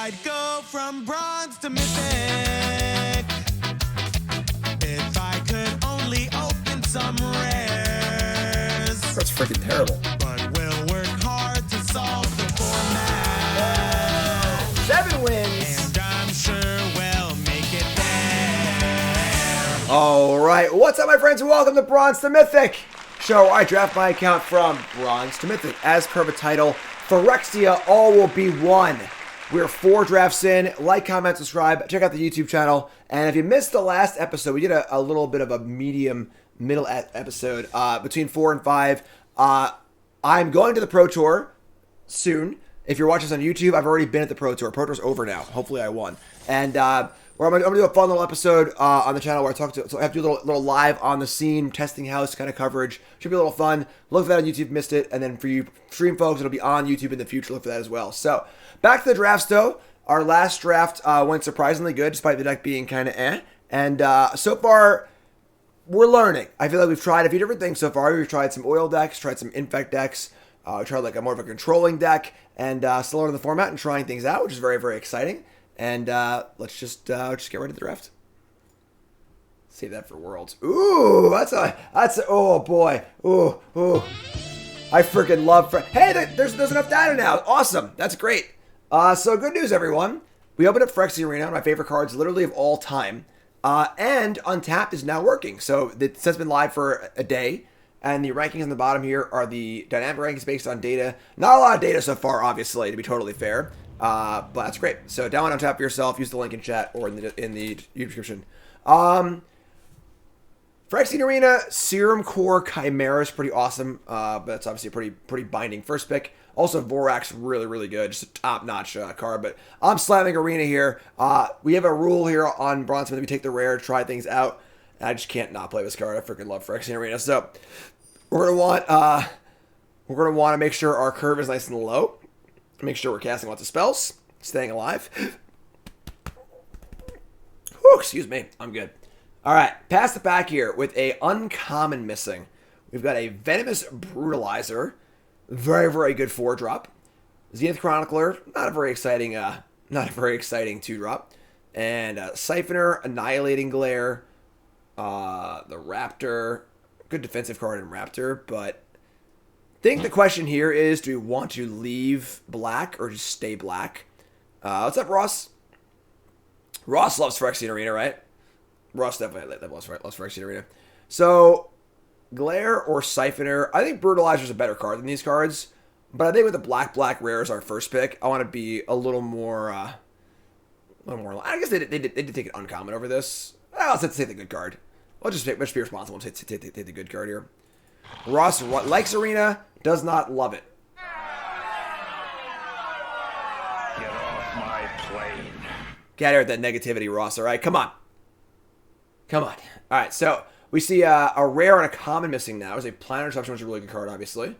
I'd go from bronze to mythic. If I could only open some rares. That's freaking terrible. But we'll work hard to solve the format. 7 wins. And I'm sure we'll make it there. All right, what's up, my friends? Welcome to Bronze to Mythic, show where I draft my account from Bronze to Mythic. As per the title, Phyrexia, all will be one. We're 4 drafts in. Like, comment, subscribe. Check out the YouTube channel. And if you missed the last episode, we did a little bit of a middle episode between 4 and 5. I'm going to the Pro Tour soon. If you're watching this on YouTube, I've already been at the Pro Tour. Pro Tour's over now. Hopefully I won. And I'm going to do a fun little episode on the channel where I have to do a little live on the scene, testing house kind of coverage. Should be a little fun. Look for that on YouTube if you missed it. And then for you stream folks, it'll be on YouTube in the future. Look for that as well. So back to the drafts though. Our last draft went surprisingly good despite the deck being kind of eh. And so far, we're learning. I feel like we've tried a few different things so far. We've tried some oil decks, tried some infect decks. We tried like a more of a controlling deck, and still learning the format and trying things out, which is very, very exciting. And let's just get right to the draft. Save that for Worlds. Ooh, that's oh boy. Ooh. I freaking love. Hey, there's enough data now. Awesome. That's great. So good news, everyone. We opened up Phyrexia Arena, one of my favorite cards, literally of all time. And Untapped is now working. So it's been live for a day. And the rankings on the bottom here are the dynamic rankings based on data. Not a lot of data so far, obviously, to be totally fair. But that's great. So download Untapped for yourself. Use the link in chat or in the YouTube description. Phyrexian Arena, Serum Core Chimera is pretty awesome. But that's obviously a pretty binding first pick. Also, Vorax, really, really good. Just a top-notch card. But I'm slamming Arena here. We have a rule here on Bronze that we take the rare to try things out. And I just can't not play this card. I freaking love Phyrexian Arena. So we're gonna want to make sure our curve is nice and low. Make sure we're casting lots of spells, staying alive. Whew, excuse me, I'm good. All right, pass the back here with a uncommon missing. We've got a Venomous Brutalizer, very, very good 4-drop. Zenith Chronicler, not a very exciting 2-drop. And Siphoner, Annihilating Glare, the Raptor, good defensive card in Raptor, but I think the question here is, do we want to leave black or just stay black? What's up, Ross? Ross loves Phyrexian Arena, right? Ross definitely loves Phyrexian Arena. So, Glare or Siphoner. I think Brutalizer is a better card than these cards, but I think with the black rare as our first pick, I want to be a little more. I guess they did take an uncommon over this. Let's take the good card. Let's be responsible and take the good card here. Ross likes Arena, does not love it. Get off my plane. Get out of here with that negativity, Ross. All right, come on. All right, so we see a rare and a common missing now. It's a Planetary Disruption, which is a really good card, obviously.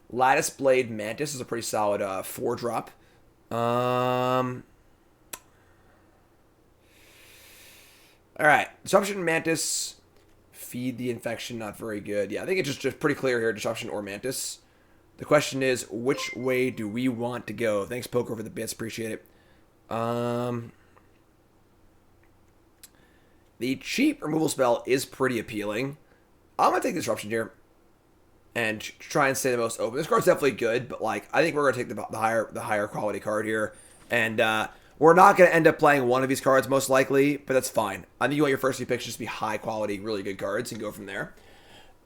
Lattice Blade Mantis is a pretty solid 4-drop. All right, Disruption Mantis. Feed the Infection, not very good. Yeah, I think it's just pretty clear here, Disruption or Mantis. The question is, which way do we want to go? Thanks, Poker, for the bits. Appreciate it. The cheap removal spell is pretty appealing. I'm going to take Disruption here and try and stay the most open. This card's definitely good, but like I think we're going to take the higher quality card here. And we're not going to end up playing one of these cards most likely, but that's fine. I think you want your first few picks just to be high quality, really good cards and go from there.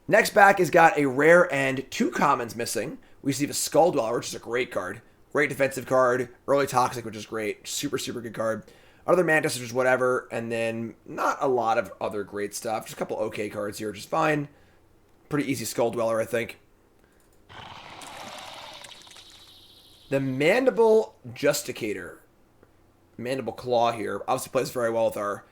Next back has got a rare and 2 commons missing. We see the Skull Dweller, which is a great card. Great defensive card. Early Toxic, which is great. Super, super good card. Other Mantis, which is whatever. And then not a lot of other great stuff. Just a couple okay cards here, which is fine. Pretty easy Skull Dweller, I think. The Mandible Justicator. Mandible Claw here. Obviously plays very well with our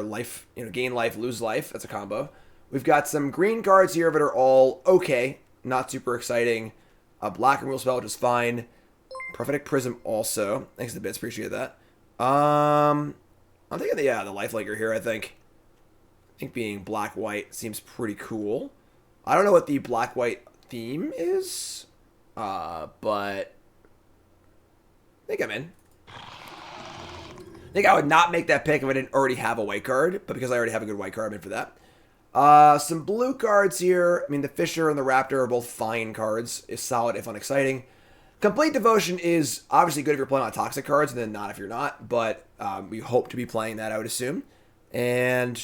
life, gain life, lose life. That's a combo. We've got some green cards here that are all okay. Not super exciting. A black removal spell, which is fine. Prophetic Prism also. Thanks to the bits. Appreciate that. I'm thinking the Lifelinker here, I think. I think being black-white seems pretty cool. I don't know what the black-white theme is, but I think I'm in. think I would not make that pick if I didn't already have a white card, but because I already have a good white card, I'm in for that. Some blue cards here. I mean, the Fisher and the Raptor are both fine cards. Is solid if unexciting. Complete Devotion is obviously good if you're playing on toxic cards, and then not if you're not. But we hope to be playing that, I would assume. And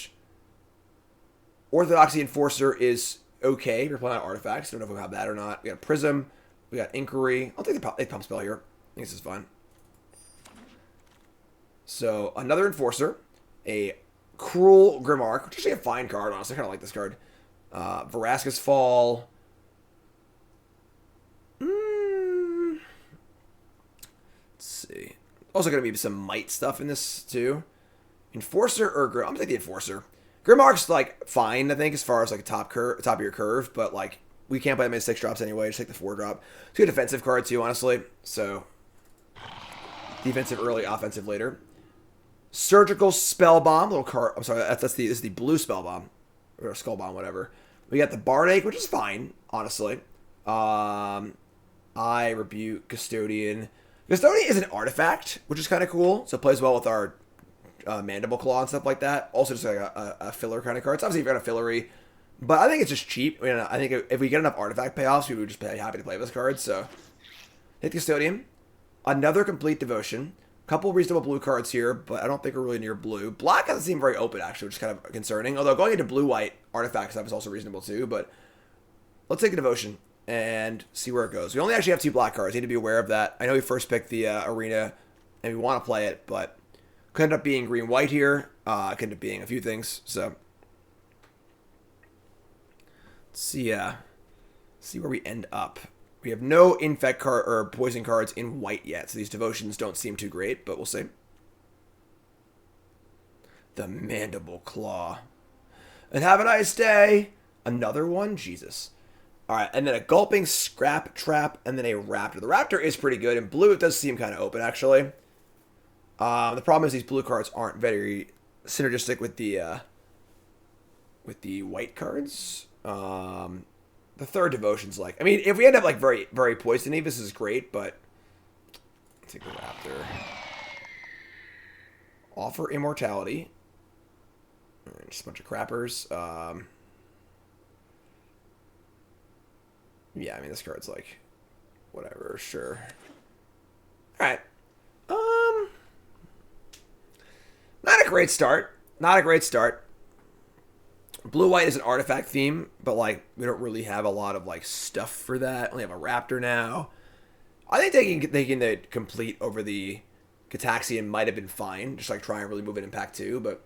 Orthodoxy Enforcer is okay if you're playing on artifacts. Don't know if we'll have that or not. We got Prism. We got Inquiry. I'll take the Pump Spell here. I think this is fine. So, another Enforcer. A Cruel Grimark, which is actually a fine card, honestly. I kind of like this card. Vraska's Fall. Let's see. Also going to be some Might stuff in this, too. Enforcer or Grim? I'm going to take the Enforcer. Grimark's, like, fine, I think, as far as, like, top of your curve. But, like, we can't play them in 6 drops anyway. Just take the 4 drop. It's a good defensive card, too, honestly. So, defensive early, offensive later. Surgical Spell Bomb, little card. I'm sorry, this is the blue Spell Bomb or Skull Bomb, whatever. We got the Bardache, which is fine, honestly. I Rebuke Custodian. Custodian is an artifact, which is kind of cool. So it plays well with our Mandible Claw and stuff like that. Also, just like a filler kind of card. It's obviously you've got a fillery, but I think it's just cheap. I mean, I think if we get enough artifact payoffs, we would just be happy to play this card. So hit Custodian. Another Complete Devotion. Couple reasonable blue cards here, but I don't think we're really near blue. Black doesn't seem very open, actually, which is kind of concerning. Although going into blue-white artifact stuff is also reasonable, too. But let's take a Devotion and see where it goes. We only actually have 2 black cards. Need to be aware of that. I know we first picked the Arena, and we want to play it, but could end up being green-white here. Could end up being a few things. So let's see where we end up. We have no Infect card or Poison cards in white yet, so these Devotions don't seem too great, but we'll see. The Mandible Claw. And have a nice day. Another one? Jesus. Alright, and then a Gulping Scrap Trap, and then a Raptor. The Raptor is pretty good. In blue, it does seem kind of open, actually. The problem is these blue cards aren't very synergistic with the white cards. The third Devotion's like... I mean, if we end up, like, very, very poisony, this is great, but... Let's take the Raptor. Offer Immortality. Just a bunch of crappers. Yeah, I mean, this card's, like... Whatever, sure. Alright. Not a great start. Not a great start. Blue-white is an artifact theme, but, like, we don't really have a lot of, like, stuff for that. We only have a Raptor now. I think taking the Complete over the Gataxian might have been fine. Just, like, try and really move it in pack 2, but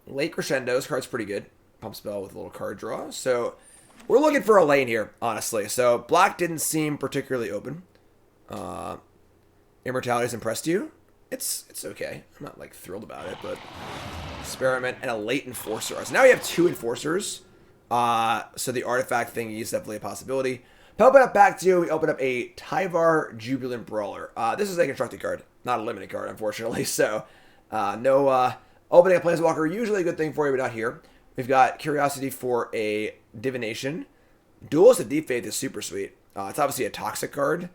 late Crescendo, this card's pretty good. Pump Spell with a little card draw. So, we're looking for a lane here, honestly. So, black didn't seem particularly open. Immortality's impressed you? It's okay. I'm not, like, thrilled about it, but... Experiment and a late Enforcer. So now we have 2 Enforcers. So the artifact thing is definitely a possibility. To open up back 2, we open up a Tyvar Jubilant Brawler. This is a constructed card, not a limited card, unfortunately. So no opening a Planeswalker, usually a good thing for you, but not here. We've got Curiosity for a Divination. Duelist of Deep Faith is super sweet. It's obviously a toxic card,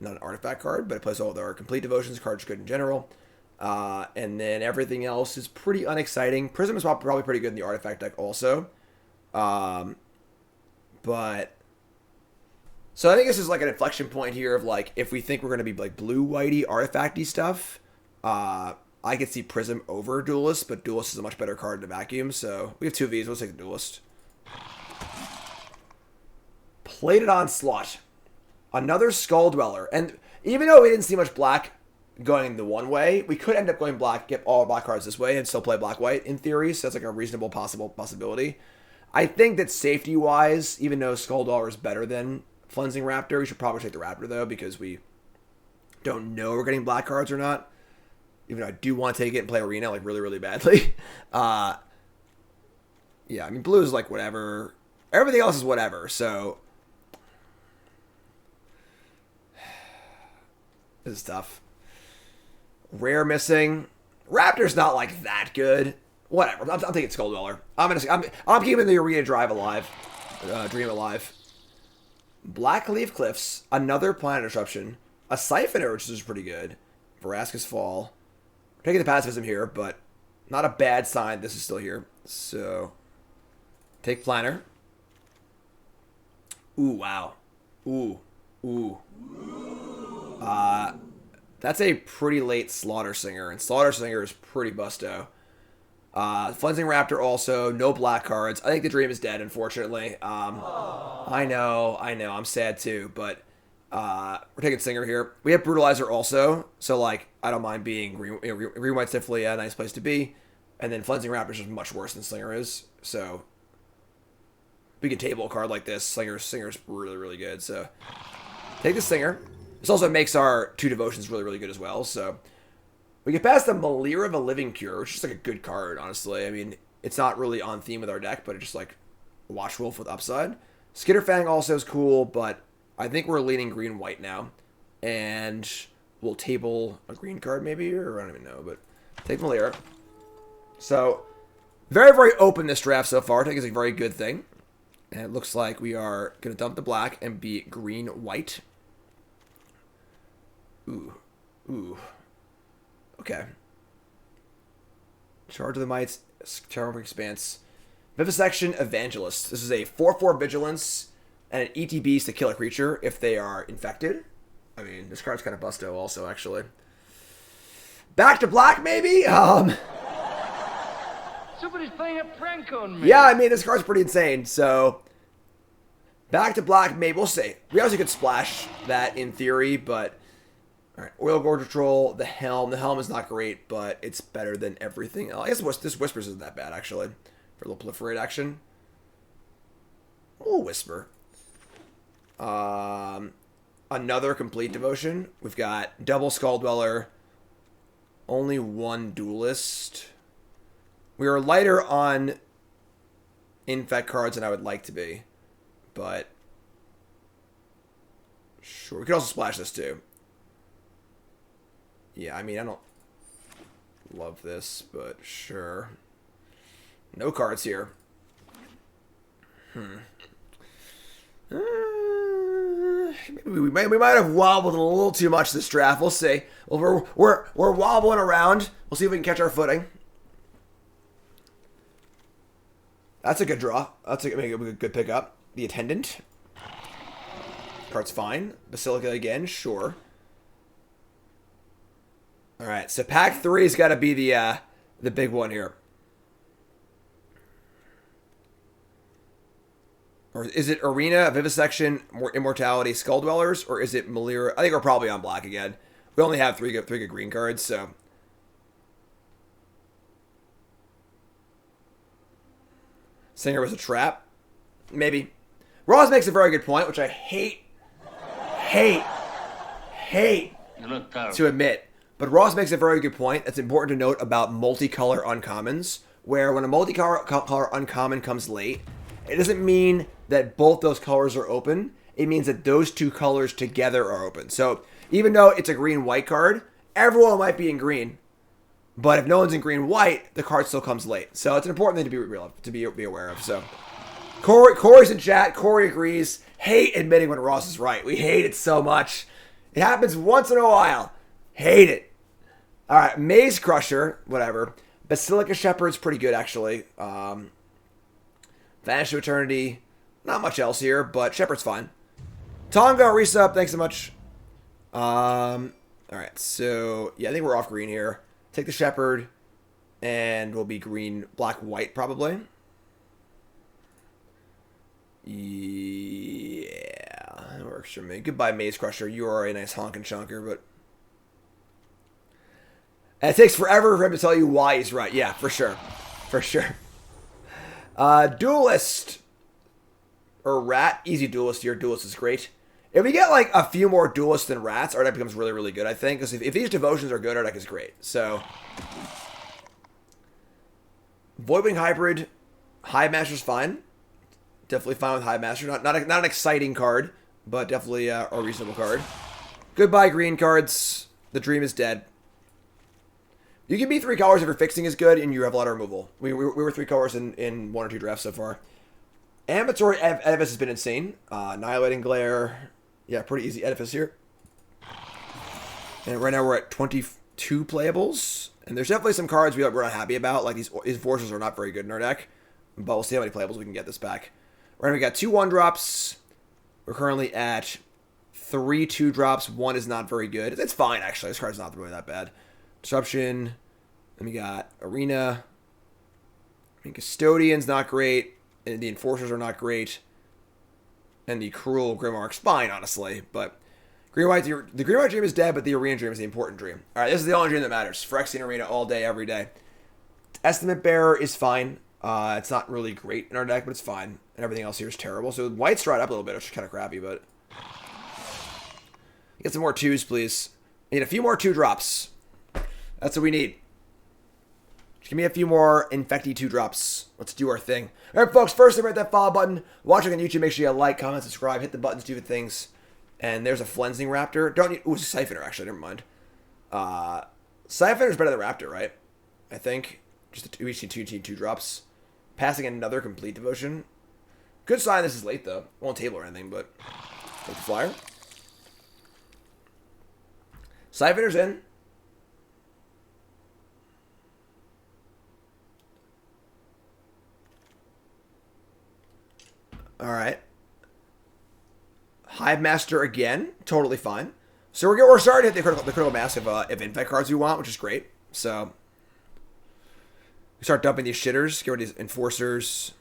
not an artifact card, but it plays all of our Complete Devotions cards good in general. And then everything else is pretty unexciting. Prism is probably pretty good in the artifact deck also. But... So I think this is like an inflection point here of like, if we think we're going to be like blue-whitey, artifacty stuff, I could see Prism over Duelist, but Duelist is a much better card in a vacuum, so we have 2 Vs, we'll take the Duelist. Plated Onslaught. Another Skull Dweller. And even though we didn't see much black going the one way, we could end up going black, get all black cards this way, and still play black-white in theory, so that's like a reasonable possibility. I think that safety-wise, even though Skull Dweller is better than Flensing Raptor, we should probably take the Raptor, though, because we don't know we're getting black cards or not. Even though I do want to take it and play Arena, like, really, really badly. Yeah, I mean, blue is, like, whatever. Everything else is whatever, so... This is tough. Rare missing. Raptor's not, like, that good. Whatever. I'm taking Skull Dweller. I'm keeping the Arena Drive alive. Dream alive. Blackleaf Cliffs. Another Planet Disruption. A Siphoner, which is pretty good. Vraska's Fall. taking the pacifism here, but not a bad sign. This is still here. So, take Planner. Ooh, wow. Ooh. That's a pretty late Slaughter Singer, and Slaughter Singer is pretty busto. Flensing Raptor also, no black cards. I think the dream is dead, unfortunately. I know, I'm sad too, but we're taking Singer here. We have Brutalizer also, so like I don't mind being green white's definitely a nice place to be, and then Flensing Raptor is just much worse than Slinger is, so we can table a card like this. Singer's really, really good, so take the Singer. This also makes our 2 Devotions really, really good as well, so we get past the Malira of a Living Cure, which is just like a good card, honestly. I mean, it's not really on theme with our deck, but it's just like Watch Wolf with upside. Skitterfang also is cool, but I think we're leaning green-white now. And we'll table a green card maybe, or I don't even know, but take Malira. So, very, very open this draft so far. I think it's a very good thing. And it looks like we are going to dump the black and be green-white. Ooh. Okay. Charge of the Mites, Charm of Expanse. Vivisection Evangelist. This is a 4/4 Vigilance and an ETBs to kill a creature if they are infected. I mean, this card's kind of busto also, actually. Back to black, maybe? Somebody's playing a prank on me. Yeah, I mean, this card's pretty insane, so back to black, maybe. We'll see. We obviously could splash that in theory, but all right, Oil Gorge Troll, the Helm. The Helm is not great, but it's better than everything else. I guess this Whispers isn't that bad, actually, for a little proliferate action. We'll Whisper. Another complete devotion. We've got double Skull Dweller, only 1 Duelist. We are lighter on infect cards than I would like to be, but sure. We could also splash this too. Yeah, I mean, I don't love this, but sure. No cards here. We might have wobbled a little too much this draft. We'll see. Well, we're wobbling around. We'll see if we can catch our footing. That's a good draw. That's a good pickup. The Attendant. Card's fine. Basilica again, sure. All right, so pack 3's got to be the big one here. Or is it Arena, Vivisection, Immortality, Skull Dwellers, or is it Malira? I think we're probably on black again. We only have three good green cards, so. Singer was a trap. Maybe. Ross makes a very good point, which I hate to admit. But Ross makes a very good point that's important to note about multicolor uncommons, where when a multicolor uncommon comes late, it doesn't mean that both those colors are open. It means that those 2 colors together are open. So even though it's a green-white card, everyone might be in green. But if no one's in green-white, the card still comes late. So it's an important thing to be aware of. So Corey's in chat. Corey agrees. Hate admitting when Ross is right. We hate it so much. It happens once in a while. Hate it. All right, Maze Crusher, whatever. Basilica Shepherd's pretty good, actually. Vanish to Eternity, not much else here, but Shepherd's fine. Tonga, resub, thanks so much. All right, so, yeah, I think we're off green here. Take the Shepherd, and we'll be green, black, white, probably. Yeah, that works for me. Goodbye, Maze Crusher. You are a nice honkin' chunker, but... And it takes forever for him to tell you why he's right. Yeah, for sure. For sure. Duelist. Or Rat. Easy Duelist here. Duelist is great. If we get like a few more Duelists than Rats, our deck becomes really, really good, I think. Because if these Devotions are good, our deck is great. So. Voidwing Hybrid. Hive Master's fine. Definitely fine with Hive Master. Not an exciting card, but definitely a reasonable card. Goodbye, green cards. The dream is dead. You can be 3 colors if your fixing is good and you have a lot of removal. We were 3 colors in 1 or 2 drafts so far. Ambitory Edifice has been insane. Annihilating Glare. Yeah, pretty easy Edifice here. And right now we're at 20. 2 playables. And there's definitely some cards we're not happy about. Like these Enforcers are not very good in our deck. But we'll see how many playables we can get this back. Right, we got 2 1-drops. We're currently at 3 2-drops. 1 is not very good. It's fine, actually. This card's not really that bad. Disruption. Then we got Arena. I mean, Custodian's not great. And the Enforcers are not great. And the Cruel Grimmark's fine, honestly. But the Green-White Dream is dead, but the Arena Dream is the important dream. Alright, this is the only dream that matters. Phyrexian Arena all day, every day. Estimate Bearer is fine. It's not really great in our deck, but it's fine. And everything else here is terrible. So White's dried up a little bit, which is kind of crappy, but... Get some more 2s, please. I need a few more 2-drops. That's what we need. Just give me a few more infecty 2-drops. Let's do our thing. Alright, folks, first, hit that follow button. Watching on YouTube, make sure you like, comment, subscribe, hit the buttons, do the things. And there's a Flensing Raptor. Don't need... Ooh, it's a Siphoner, actually. Never mind. Siphoner's better than Raptor, right? I think. Just we need 2-drops. Passing another Complete Devotion. Good sign this is late, though. Won't table or anything, but... Take the flyer. Siphoner's in. Alright. Hive Master again. Totally fine. So we're starting to hit the critical mass of infect cards we want, which is great. So... We start dumping these shitters. Get rid of these Enforcers.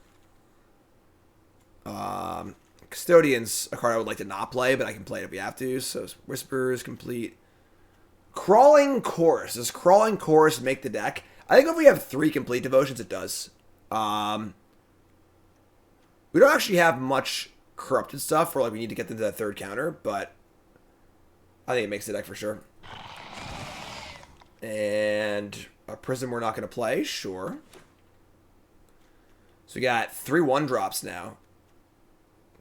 Custodian's a card I would like to not play, but I can play it if we have to. So Whispers, complete. Crawling Chorus. Does Crawling Chorus make the deck? I think if we have 3 complete devotions, it does. We don't actually have much corrupted stuff where like we need to get into that 3rd counter, but I think it makes the deck for sure. And a Prism we're not going to play, sure. So we got 3 1-drops now.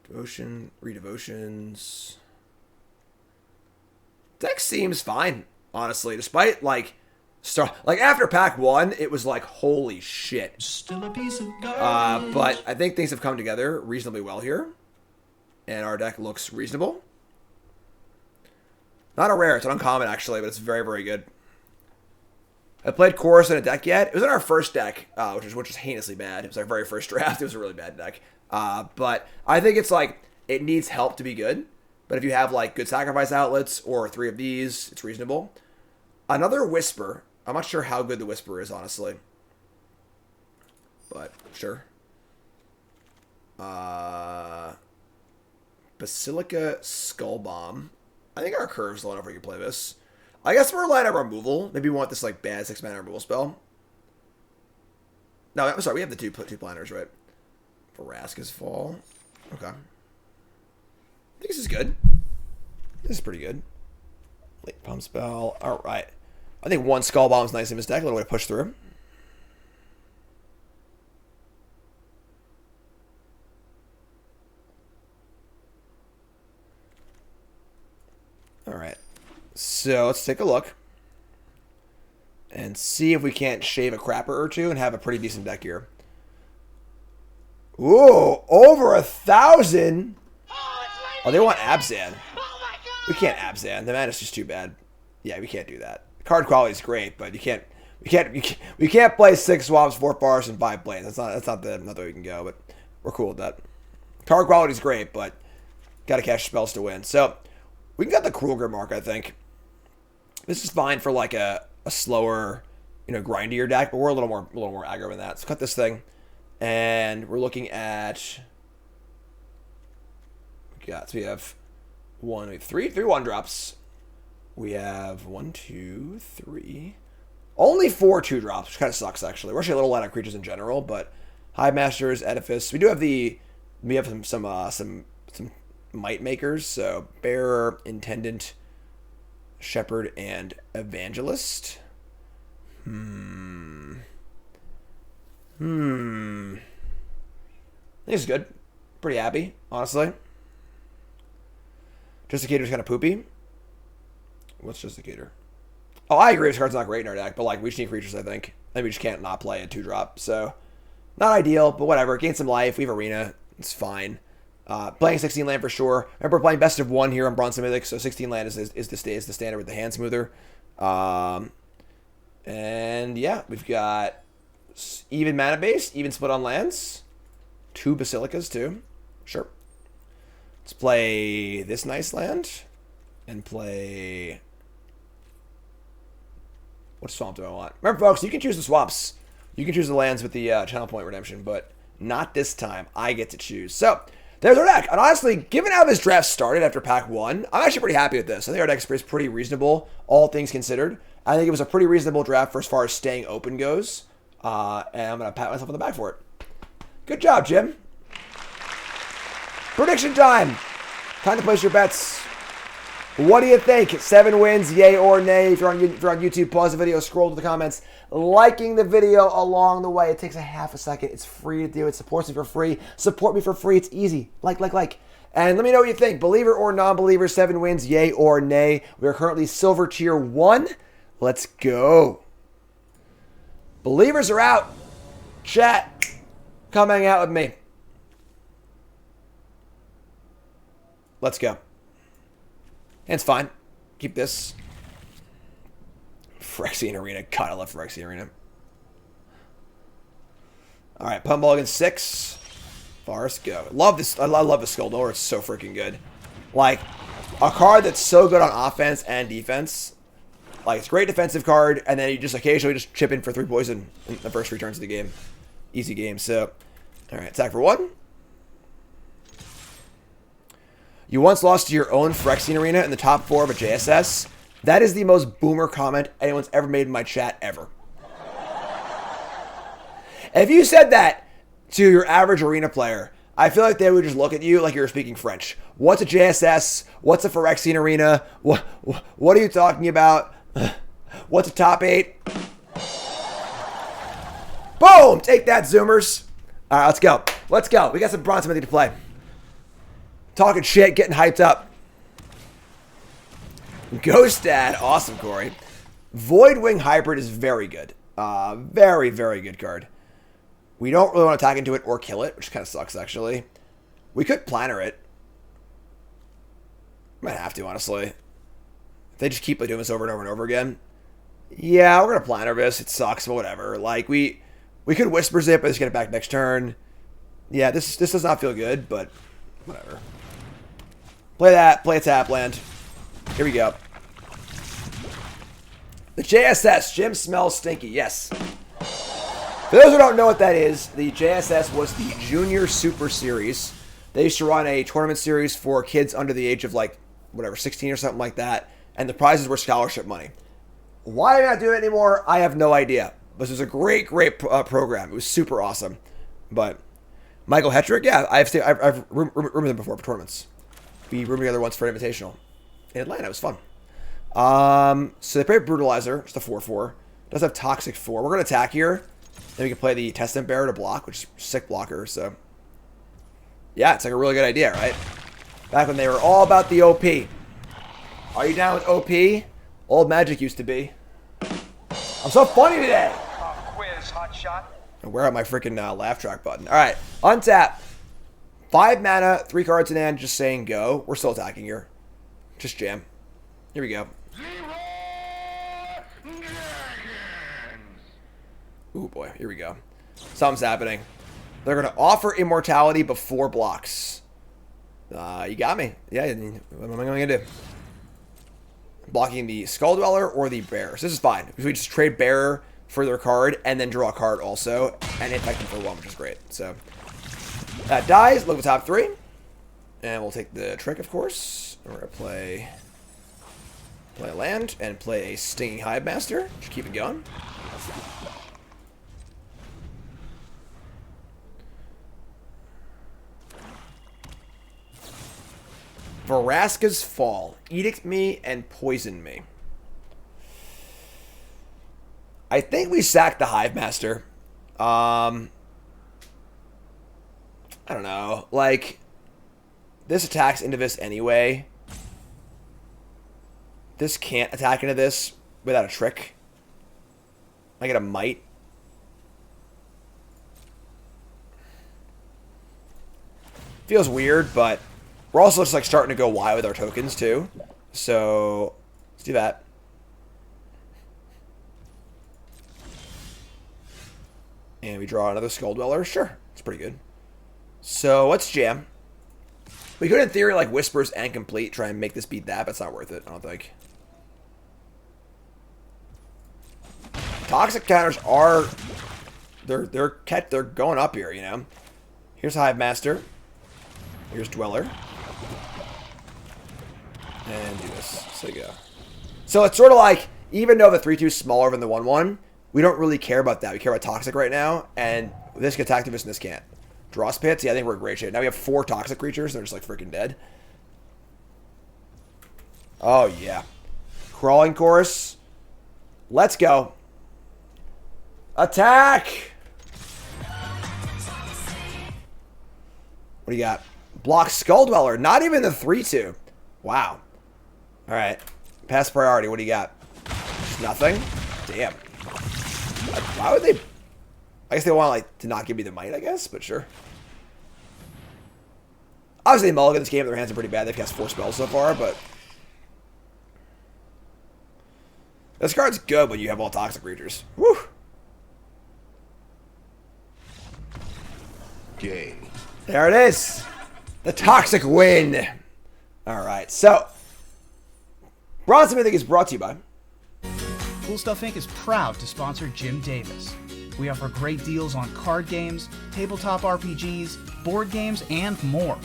Devotion, 3 devotions. Deck seems fine, honestly. Despite like after pack 1, it was like holy shit. Still a piece of garbage. But I think things have come together reasonably well here, and our deck looks reasonable. Not a rare; it's an uncommon actually, but it's very very good. I played Chorus in a deck yet. It was in our first deck, which is heinously bad. It was our very first draft. It was a really bad deck. But I think it's like, it needs help to be good. But if you have like good sacrifice outlets or 3 of these, it's reasonable. Another Whisper. I'm not sure how good the Whisper is, honestly. But, sure. Basilica Skull Bomb. I think our curve's low enough where you can play this. I guess we're relying on removal. Maybe we want this like bad 6-mana removal spell. No, I'm sorry. We have the two planners, right? Vraska's Fall. Okay. I think this is good. This is pretty good. Late Pump Spell. All right. I think 1 Skull Bomb's nice in this deck. A little way to push through. All right. So let's take a look and see if we can't shave a crapper or 2 and have a pretty decent deck here. Ooh, over 1,000. Oh, they want Abzan. We can't Abzan. The mana's just too bad. Yeah, we can't do that. Card quality is great, but we can't play 6 swamps, 4 forests, and 5 blades. That's not the way we can go. But we're cool with that. Card quality is great, but got to catch spells to win. So we can get the Cruel Grimmark, I think. This is fine for like a slower, grindier deck, but we're a little more aggro than that. So cut this thing, and we're looking at. So we have 3 1-drops. We have 1, 2, 3. Only 4 2-drops, which kind of sucks actually. We're actually a little light on creatures in general, but Hive Masters, Edifice. We do have some Might Makers. So Bearer, Intendant, Shepherd, and Evangelist. I think it's good. Pretty happy, honestly. Justicator's kind of poopy. What's Justicator? Oh, I agree. This card's not great in our deck, but like we just need creatures, I think. And we just can't not play a 2-drop. So, not ideal, but whatever. Gain some life. We have Arena. It's fine. Playing 16 land for sure. Remember, playing best of 1 here on Bronze and Mythic, so 16 land is the standard with the hand smoother. And yeah, we've got even mana base, even split on lands. 2 Basilicas too. Sure. Let's play this nice land. And play... What swamp do I want? Remember, folks, you can choose the swaps. You can choose the lands with the channel point redemption, but not this time. I get to choose. So, there's our deck. And honestly, given how this draft started after pack 1, I'm actually pretty happy with this. I think our deck is pretty reasonable, all things considered. I think it was a pretty reasonable draft for as far as staying open goes. And I'm going to pat myself on the back for it. Good job, Jim. Prediction time. Time to place your bets. What do you think? 7 wins, yay or nay? If you're on YouTube, pause the video, scroll to the comments, liking the video along the way. It takes a half a second. It's free to do. It supports me for free. Support me for free. It's easy. Like. And let me know what you think. Believer or non-believer, 7 wins, yay or nay? We are currently silver tier 1. Let's go. Believers are out. Chat, come hang out with me. Let's go. And it's fine. Keep this. Phyrexian Arena. God, I love Phyrexian Arena. Alright, Pump Mulligan 6. Forest, go. Love this. I love the Skuldor. It's so freaking good. Like, a card that's so good on offense and defense. Like, it's a great defensive card, and then you just occasionally just chip in for 3 poison in the first 3 turns of the game. Easy game. So, alright, attack for 1. You once lost to your own Phyrexian Arena in the top 4 of a JSS. That is the most boomer comment anyone's ever made in my chat ever. If you said that to your average arena player, I feel like they would just look at you like you were speaking French. What's a JSS? What's a Phyrexian Arena? What are you talking about? What's a top 8? Boom! Take that, Zoomers. All right, let's go. Let's go. We got some Bronze Mythic to play. Talking shit, getting hyped up. Ghost Dad. Awesome, Corey. Voidwing Hybrid is very good. Very, very good card. We don't really want to attack into it or kill it, which kind of sucks, actually. We could planner it. Might have to, honestly. If they just keep doing this over and over and over again. Yeah, we're going to planner this. It sucks, but whatever. Like, we could Whispers it, but just get it back next turn. Yeah, this does not feel good, but whatever. Play that. Play a tap land. Here we go. The JSS. Jim smells stinky. Yes. For those who don't know what that is, the JSS was the Junior Super Series. They used to run a tournament series for kids under the age of, like, whatever, 16 or something like that. And the prizes were scholarship money. Why they're not doing it anymore, I have no idea. This was a great program. It was super awesome. But Michael Hetrick, yeah, I've roomed him before for tournaments. We roomed together once for an invitational in Atlanta. It was fun. So they play Brutalizer, just a 4/4. Does have Toxic 4. We're going to attack here. Then we can play the Testament Bearer to block, which is a sick blocker. So yeah, it's like a really good idea, right? Back when they were all about the OP. Are you down with OP? Old Magic used to be. I'm so funny today. Quiz, hot shot. And where at my freaking laugh track button? All right, untap. 5 mana, 3 cards in hand, just saying go. We're still attacking here. Just jam. Here we go. Ooh, boy. Here we go. Something's happening. They're going to offer immortality before blocks. You got me. Yeah, what am I going to do? Blocking the Skull Dweller or the Bearer. So this is fine. Because we just trade Bearer for their card and then draw a card also. And infect them for 1, which is great. So that dies. Look at the top 3. And we'll take the trick, of course. We're going to play a land and play a Stinging Hive Master. Just keep it going. Vraska's Fall. Edict me and poison me. I think we sacked the Hive Master. I don't know. Like, this attacks into this anyway. This can't attack into this without a trick. I get a Might. Feels weird, but we're also just like starting to go wide with our tokens too. So let's do that. And we draw another Skull Dweller. Sure, it's pretty good. So let's jam. We could, in theory, like Whispers and Complete, try and make this beat that, but it's not worth it, I don't think. Toxic counters are... They're going up here, you know? Here's Hive Master. Here's Dweller. And do this. So you go. So it's sort of like, even though the 3-2 is smaller than the 1-1, we don't really care about that. We care about Toxic right now, and this gets activist and this can't. Dross Pits? Yeah, I think we're in great shape. Now we have 4 Toxic creatures, and they're just like freaking dead. Oh, yeah. Crawling Chorus. Let's go. Attack! What do you got? Block Skull Dweller. Not even the 3-2. Wow. Alright. Pass priority. What do you got? Just nothing? Damn. Why would they... I guess they want like to not give me the might, I guess, but sure. Obviously, they mulligan this game. Their hands are pretty bad. They've cast 4 spells so far, but... This card's good when you have all Toxic creatures. Woo! Game. There it is. The Toxic win. Alright, so... Bronze to Mythic is brought to you by... Cool Stuff Inc. is proud to sponsor Jim Davis. We offer great deals on card games, tabletop RPGs, board games, and more.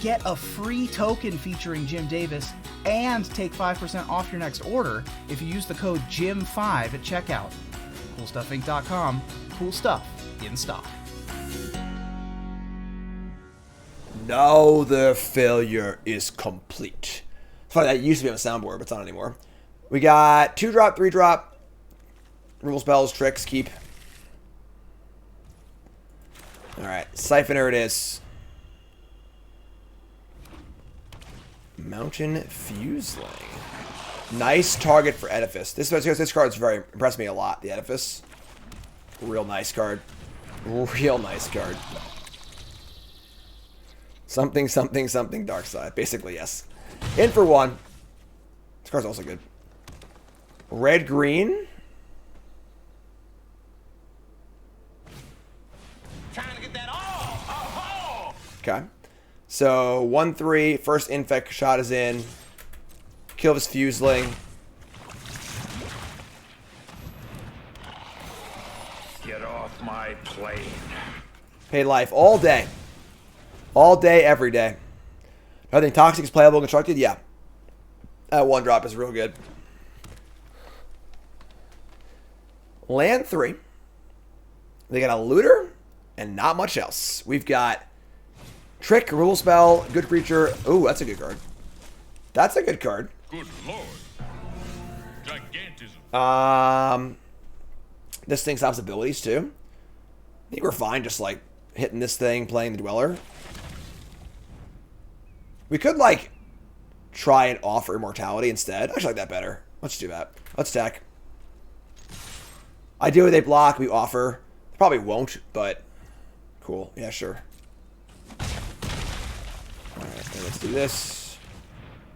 Get a free token featuring Jim Davis and take 5% off your next order if you use the code JIM5 at checkout. CoolStuffInc.com. Cool stuff in stock. Now the failure is complete. It's funny, that used to be on the soundboard, but it's not anymore. We got 2-drop, 3-drop, removal spells, tricks, keep. Alright, Siphoner it is. Mountain Fuseling. Nice target for Edifice. This card's very impressed me a lot, the Edifice. Real nice card. Real nice card. Something, something, something dark side. Basically, yes. In for 1. This card's also good. Red, green. Trying to get that all. Okay. So, 1-3. First infect shot is in. Kill this Fuseling. Get off my plane. Pay life all day. All day, every day. I think Toxic is playable and constructed? Yeah. That 1-drop is real good. Land 3. They got a Looter and not much else. We've got Trick, Rule Spell, Good Creature. Ooh, that's a good card. That's a good card. Good lord. Gigantism. This thing stops abilities too. I think we're fine just like hitting this thing, playing the Dweller. We could like try and offer Immortality instead. I actually like that better. Let's do that. Let's attack. Ideally they block, we offer. They probably won't, but cool. Yeah, sure. Alright, then let's do this.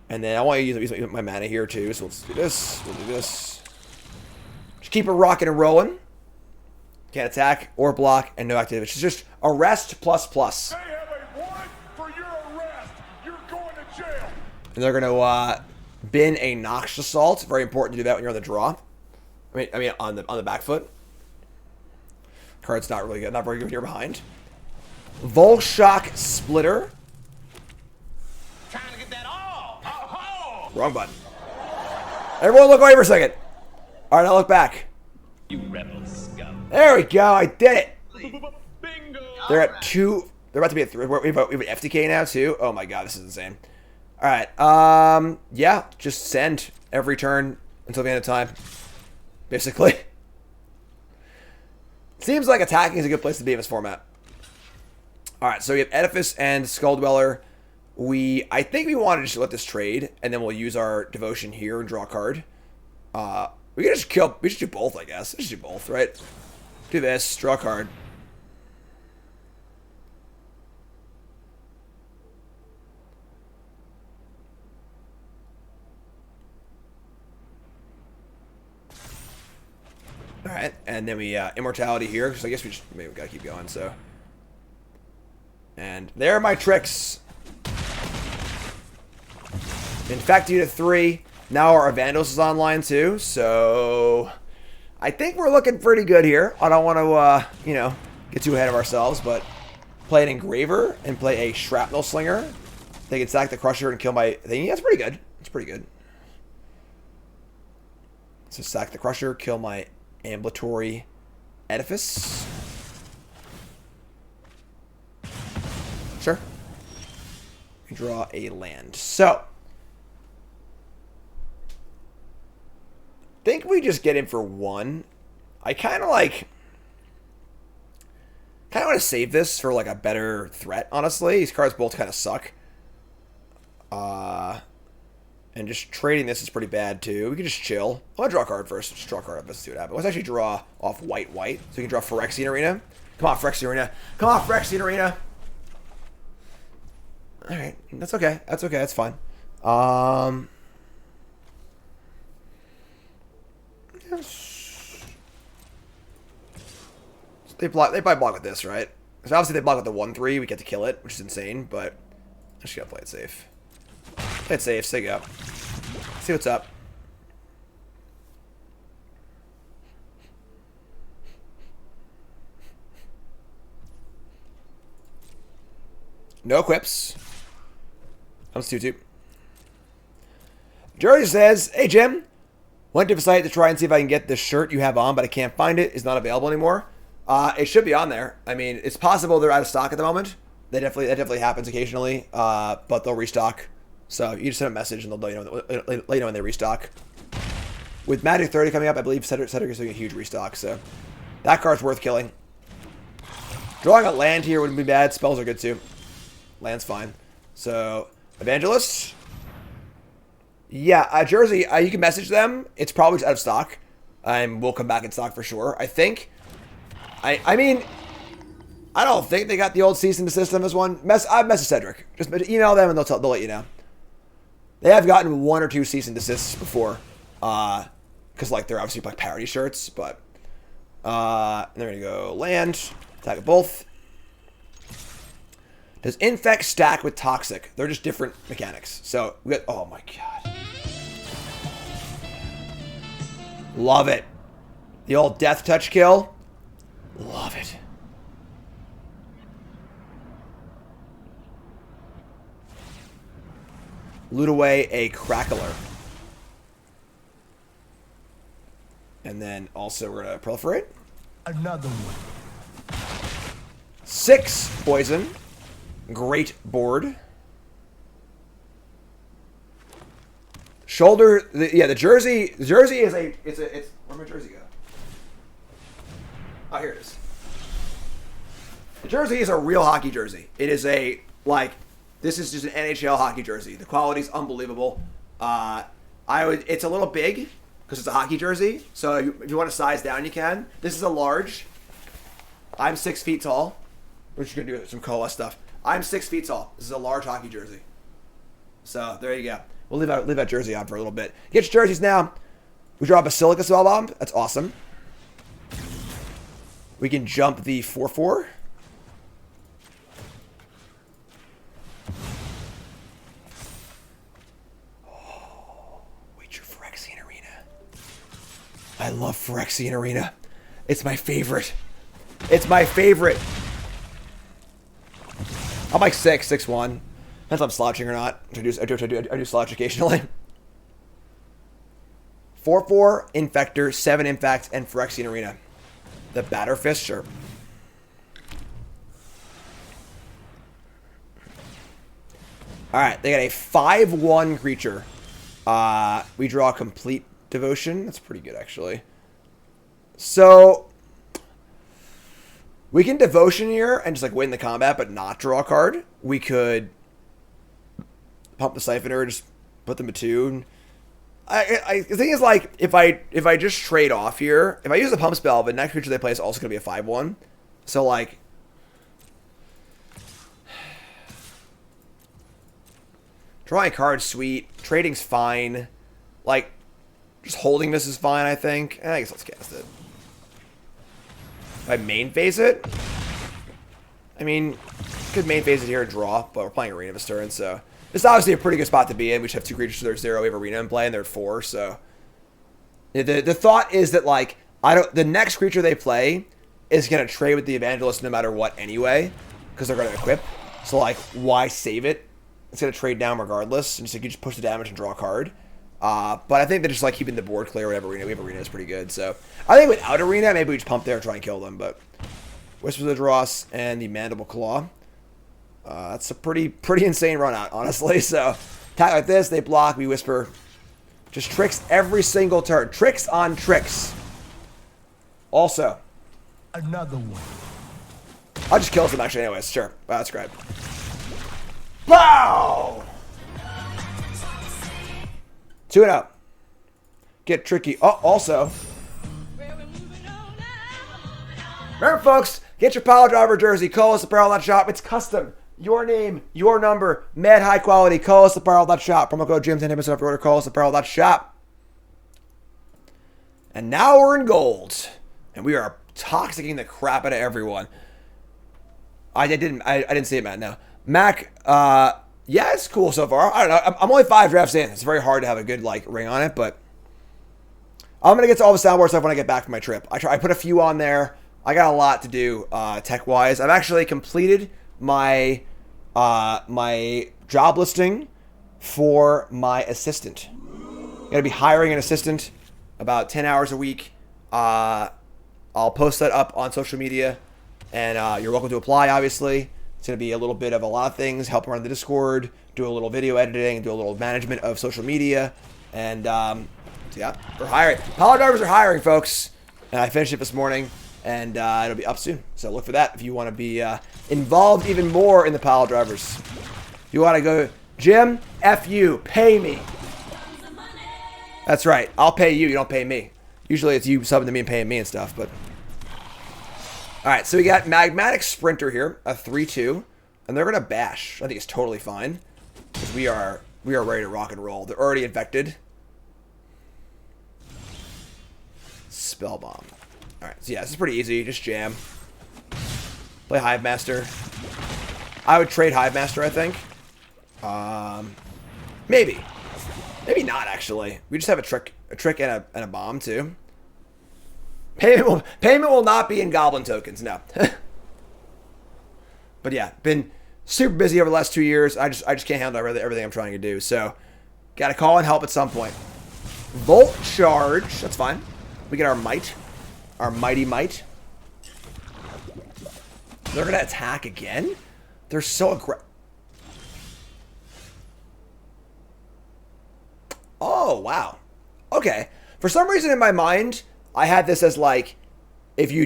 And then I want to use my mana here too, so let's do this. We'll do this. Just keep it rocking and rolling. Can't attack or block and no activity. It's just arrest plus plus. They have a warrant for your arrest. You're going to jail. And they're gonna bin a Noxious Assault. Very important to do that when you're on the draw. I mean on the back foot. Card's not really good. Not very good when you're behind. Volshock Splitter. Trying to get that all. Wrong button. Everyone look away for a second. Alright, now look back. You rebel scum. There we go. I did it. Bingo. They're at 2. They're about to be at 3. We have an FTK now too. Oh my god, this is insane. Alright. Yeah. Just send every turn until the end of time. Basically. Seems like attacking is a good place to be in this format. Alright, so we have Edifice and Skull Dweller. I think we want to just let this trade, and then we'll use our Devotion here and draw a card. We can just kill. We should do both, I guess. We should do both, right? Do this, draw a card. Alright, and then we Immortality here, because I guess maybe we gotta keep going, so. And there are my tricks. Infect you to 3. Now our Vandals is online too, so I think we're looking pretty good here. I don't want to, you know, get too ahead of ourselves, but play an Engraver and play a Shrapnel Slinger. They can sack the Crusher and kill my thing. That's pretty good. That's pretty good. So sack the Crusher, kill my Ambulatory Edifice. Sure. Draw a land. So, think we just get in for 1. I kind of want to save this for like a better threat, honestly. These cards both kind of suck. And just trading this is pretty bad too. We can just chill. I want to draw a card first. Just draw a card. Let's see what happens. Let's actually draw off white. So we can draw Phyrexian Arena. Come on, Phyrexian Arena. Come on, Phyrexian Arena. Alright. That's okay. That's okay. That's fine. Yes. They probably block with this, right? So obviously they block with the 1/3. We get to kill it, which is insane, but I just gotta play it safe. Play it safe, sig up. See what's up. No equips. Comes 2/2. Jersey says, "Hey Jim, went to the site to try and see if I can get this shirt you have on, but I can't find it. It's not available anymore." It should be on there. I mean, it's possible they're out of stock at the moment. That definitely happens occasionally. But they'll restock. So you just send a message and they'll let you know when they restock. With Magic 30 coming up, I believe Cedric is doing a huge restock. So that card's worth killing. Drawing a land here wouldn't be bad. Spells are good too. Land's fine. So Evangelist. Yeah, Jersey, you can message them. It's probably just out of stock. And we'll come back in stock for sure, I think. I mean, I don't think they got the old cease and desist on this one. I've messaged Cedric. Just email them and they'll let you know. They have gotten 1 or 2 cease and desists before. Because, like, they're obviously, like, parody shirts. But, they're going to go land. Attack at both. Does Infect stack with Toxic? They're just different mechanics. So, we got... Oh, my God. Love it. The old Death Touch kill. Love it. Loot away a Crackler. And then also we're going to proliferate. Another one. 6 poison. Great board. Shoulder. The jersey. The jersey is it's where'd my jersey go? Oh, here it is. The jersey is a real hockey jersey. It is a, like, this is just an NHL hockey jersey. The quality's unbelievable. It's a little big because it's a hockey jersey. So if you want to size down, you can. This is a large. I'm 6 feet tall. We're just gonna do some coalesce stuff. I'm 6 feet tall. This is a large hockey jersey. So there you go. We'll leave that jersey on for a little bit. Get your jerseys now. We draw Basilica Spellbomb. That's awesome. We can jump the 4/4. Oh, wait your Phyrexian Arena. I love Phyrexian Arena. It's my favorite. It's my favorite. I'm like 6'1". Depends if I'm slouching or not. I do slouch occasionally. 4/4 Infector, 7 Infect, and Phyrexian Arena. The Batter Fist, sure. Alright, they got a 5/1 creature. We draw Complete Devotion. That's pretty good, actually. So, we can Devotion here and just, like, win the combat, but not draw a card. We could pump the Siphoner, just put them to 2. The thing is, like, if I just trade off here, if I use the pump spell, the next creature they play is also going to be a 5/1. So, like, drawing cards, sweet. Trading's fine. Like, just holding this is fine, I think. I guess let's cast it. If I main phase it, I mean, could main phase it here and draw, but we're playing Arena this turn, so it's obviously a pretty good spot to be in. We just have 2 creatures to their 0. We have Arena in play, and they're at 4, so the thought is that like the next creature they play is gonna trade with the Evangelist no matter what anyway, because they're gonna equip. So like, why save it? It's gonna trade down regardless, and just like you just push the damage and draw a card. But I think they're just like keeping the board clear. Whatever Arena we have, Arena is pretty good. So I think without Arena, maybe we just pump there and try and kill them. But Whisper of the Dross and the Mandible Claw. That's a pretty insane run out, honestly. So attack like this, they block, we Whisper. Just tricks every single turn. Tricks on tricks. Also, Another one. I'll just kill them actually anyways. Sure. Wow, that's great. Pow! 2-0. Get tricky. Oh, also. Remember, folks, get your Pile Driver jersey. Call us apparel.shop. It's custom. Your name, your number, mad high quality. Call us apparel.shop. Promo code Jim 10% off your order. Call us apparel.shop. And now we're in gold. And we are toxicking the crap out of everyone. I didn't see it, Matt. No. Mac, yeah, it's cool so far. I don't know. I'm only 5 drafts in. It's very hard to have a good like ring on it, but I'm gonna get to all the soundboard stuff when I get back from my trip. I put a few on there. I got a lot to do tech wise. I've actually completed my my job listing for my assistant. I'm gonna be hiring an assistant about 10 hours a week. I'll post that up on social media, and you're welcome to apply, obviously. It's going to be a little bit of a lot of things, help run the Discord, do a little video editing, do a little management of social media, and so yeah, we're hiring. Pile Drivers are hiring, folks, and I finished it this morning, and it'll be up soon, so look for that if you want to be involved even more in the Pile Drivers. If you want to go, Jim, F you, pay me. That's right, I'll pay you, you don't pay me. Usually it's you subbing to me and paying me and stuff, but... Alright, so we got Magmatic Sprinter here, a 3-2. And they're going to bash. I think it's totally fine. Because we are ready to rock and roll. They're already infected. Spell Bomb. Alright, so yeah, this is pretty easy. Just jam. Play Hive Master. I would trade Hive Master, I think. Maybe. Maybe not, actually. We just have a trick and a bomb, too. Payment will not be in Goblin tokens, no. But yeah, been super busy over the last 2 years. I just can't handle everything I'm trying to do. So, gotta call and help at some point. Volt Charge, that's fine. We get our Might. Our Mighty Might. They're gonna attack again? They're so aggressive. Oh, wow. Okay. For some reason in my mind, I had this as like, if you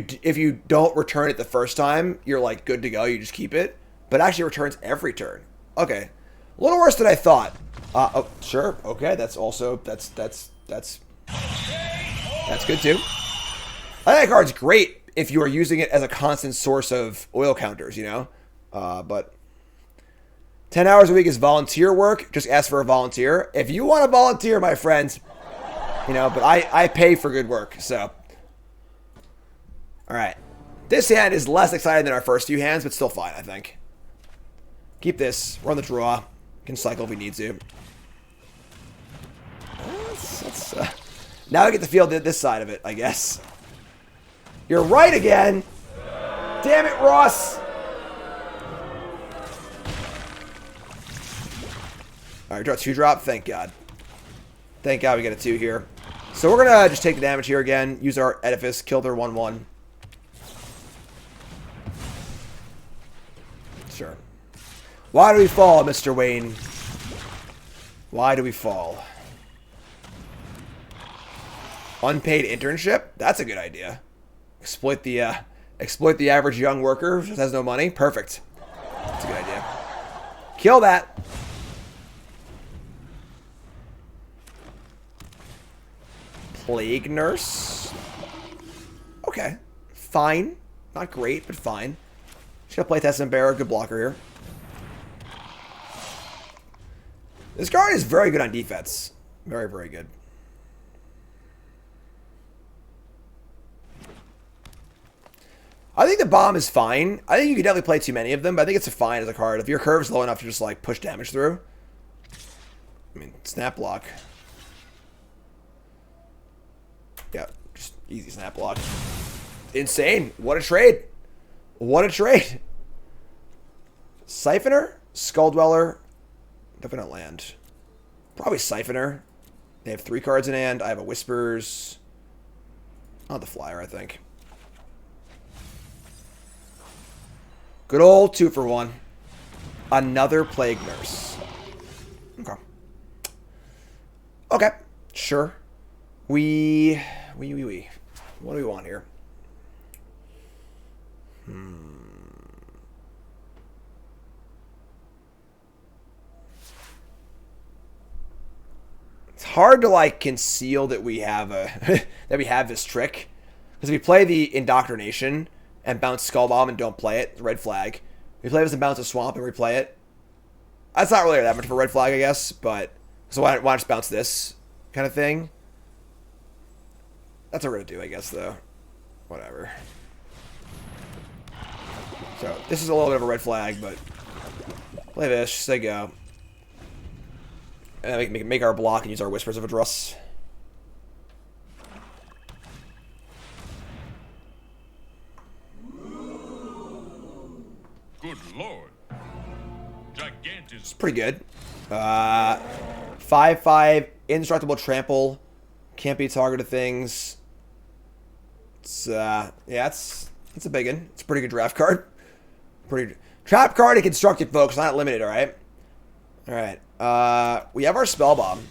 don't return it the first time, you're like good to go. You just keep it, but actually returns every turn. Okay, a little worse than I thought. Oh, sure. Okay, that's good too. I think that card's great if you are using it as a constant source of oil counters. You know, but 10 hours a week is volunteer work. Just ask for a volunteer if you want to volunteer, my friends. You know, but I pay for good work, so. Alright. This hand is less exciting than our first few hands, but still fine, I think. Keep this. We're on the draw. Can cycle if we need to. Now I get to feel this side of it, I guess. You're right again! Damn it, Ross! Alright, draw 2-drop. Thank God. Thank God we get a 2 here. So we're going to just take the damage here again. Use our Edifice. Kill their 1-1. Sure. Why do we fall, Mr. Wayne? Why do we fall? Unpaid internship? That's a good idea. Exploit the average young worker who has no money. Perfect. That's a good idea. Kill that. Plague Nurse. Okay. Fine. Not great, but fine. Just gonna play Test and Bearer. Good blocker here. This card is very good on defense. Very, very good. I think the bomb is fine. I think you could definitely play too many of them, but I think it's fine as a card. If your curve's low enough to just like push damage through. I mean, snap block. Yeah, just easy snap block. Insane. What a trade. What a trade. Siphoner? Skull Dweller? Definitely not land. Probably Siphoner. They have 3 cards in hand. I have a Whispers. Not the Flyer, I think. Good old 2 for 1. Another Plague Nurse. Okay. Okay. Sure. What do we want here? It's hard to like conceal that we have a that we have this trick, because if we play the Indoctrination and bounce Skull Bomb and don't play it, red flag. We play this and bounce a Swamp and replay it. That's not really that much of a red flag, I guess. But so why not just bounce this kind of thing? That's what we're gonna do, I guess, though. Whatever. So this is a little bit of a red flag, but play this, say go. And we can make our block and use our Whispers of Address. Good lord. Gigantus. It's pretty good. 5/5 indestructible trample. Can't be targeted things. It's yeah, it's a big one. It's a pretty good draft card. Pretty trap card and constructed, folks. Not limited, all right. All right. We have our spell bomb.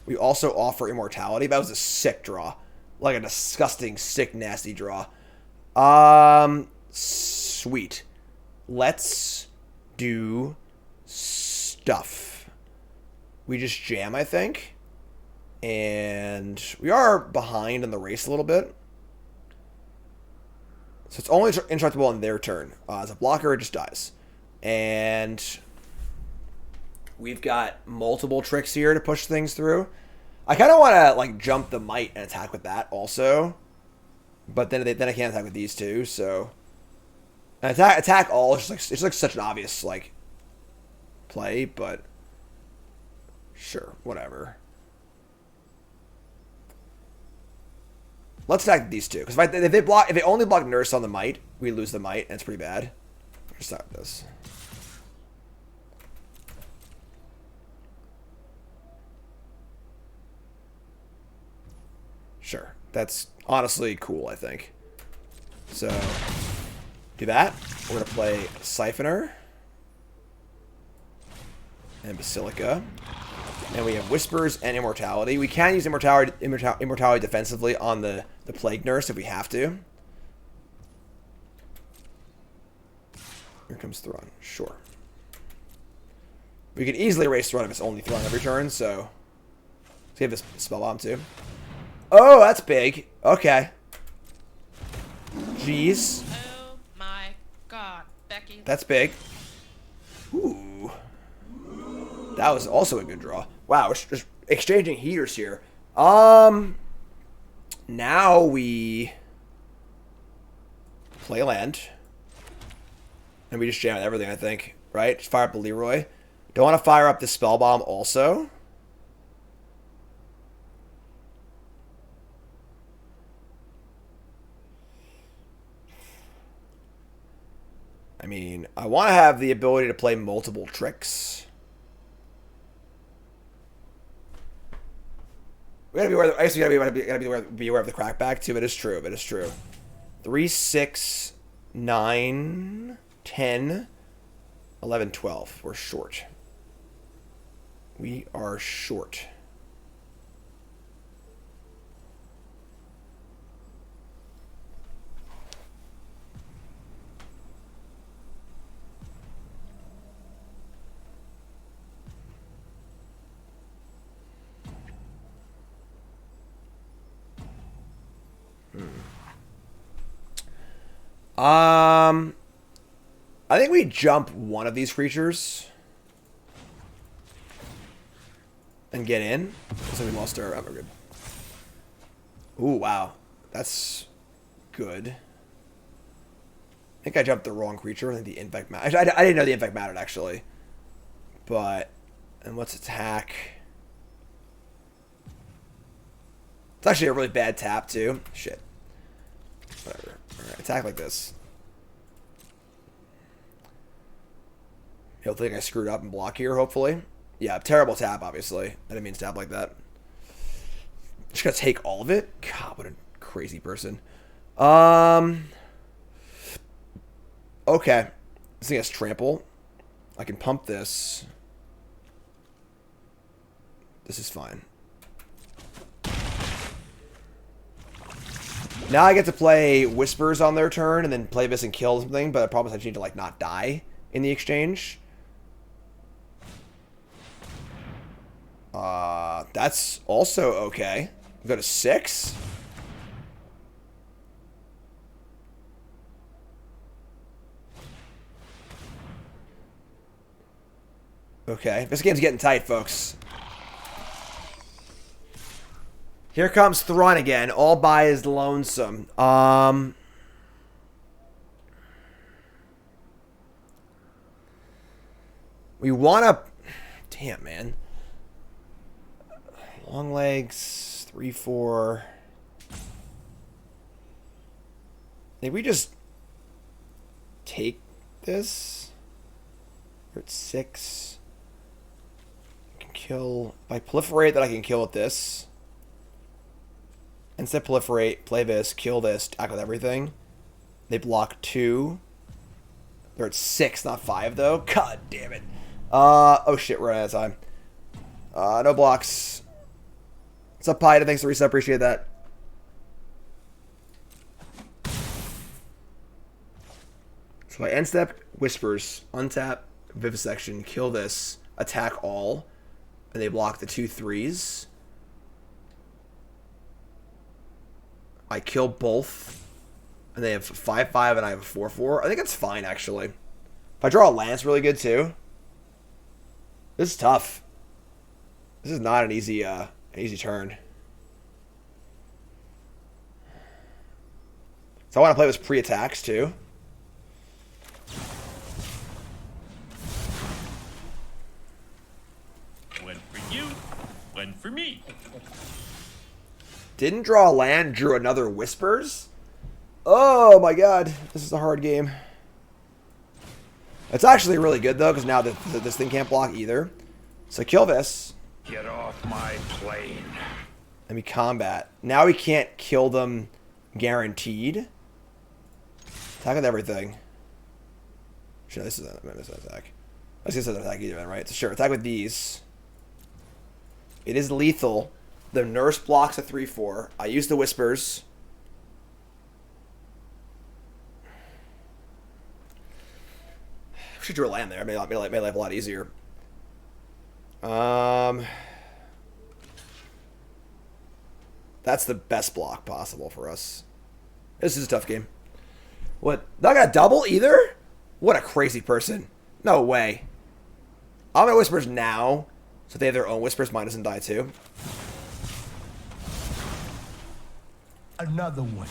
We also offer immortality. That was a sick draw, like a disgusting, sick, nasty draw. Sweet. Let's do stuff. We just jam, I think, and we are behind in the race a little bit. So it's only indestructible on their turn. As a blocker, it just dies. And we've got multiple tricks here to push things through. I kind of want to like jump the Might and attack with that also. But then I can't attack with these two, so attack all. It's like such an obvious like play, but sure, whatever. Let's attack these two, because if they only block Nurse on the Might, we lose the Might, and it's pretty bad. Let's start this. Sure, that's honestly cool, I think. So do that. We're gonna play Siphoner and Basilica. And we have Whispers and Immortality. We can use Immortality defensively on the Plague Nurse if we have to. Here comes Thrawn. Sure. We could easily erase Thrawn if it's only Thrawn every turn, so we have this Spell Bomb too. Oh, that's big. Okay. Jeez. Oh my god, Becky. That's big. Ooh. That was also a good draw. Wow, we're just exchanging heaters here. Now we play land. And we just jam everything, I think. Right? Just fire up the Leroy. Don't want to fire up the Spell Bomb also. I mean, I want to have the ability to play multiple tricks. We gotta be aware. I guess we gotta be aware of the crackback too. It is true. It is true. 3, 6, 9, 10, 11, 12. We're short. We are short. I think we jump one of these creatures and get in. So we lost our. Oh, we're good. Ooh, wow, that's good. think I jumped the wrong creature. I think the infect mattered. I didn't know the infect mattered, actually. But, and what's attack? It's actually a really bad tap, too. Shit. Whatever. Alright, attack like this. He'll think I screwed up and block here, hopefully. Yeah, terrible tap, obviously. I didn't mean to tap like that. Just gonna take all of it? God, what a crazy person. Okay. This thing has trample. I can pump this. This is fine. Now I get to play Whispers on their turn and then play this and kill something, but I promise I just need to, like, not die in the exchange. That's also okay. Go to 6. Okay, this game's getting tight, folks. Here comes Thrawn again, all by his lonesome. We want to... Damn, man. Long legs, 3/4. Maybe we just take this. We're at 6. I can kill... If I proliferate, that I can kill with this. Instead proliferate, play this, kill this, attack with everything. They block 2. They're at 6, not 5, though. God damn it. Oh shit, we're out of time. No blocks. What's up, Pida? Thanks for the reset. Appreciate that. So I end step, Whispers, untap, Vivisection, kill this, attack all, and they block the 2 3s. I kill both, and they have 5/5, and I have a 4/4. I think that's fine, actually. If I draw a land, it's really good, too. This is tough. This is not an easy turn. So I want to play with pre-attacks, too. One for you, one for me. Didn't draw a land, drew another Whispers. Oh my god, this is a hard game. It's actually really good though, because now this thing can't block either. So kill this. Get off my plane. And we combat. Now we can't kill them guaranteed. Attack with everything. Sure, this is an attack. I was gonna say an attack either then, right? So sure, attack with these. It is lethal. The nurse blocks a 3/4. I use the Whispers. I should draw a land there. Made life a lot easier. That's the best block possible for us. This is a tough game. What? Not gonna double either? What a crazy person. No way. I'm gonna Whispers now, so they have their own Whispers minus and die too. Another one.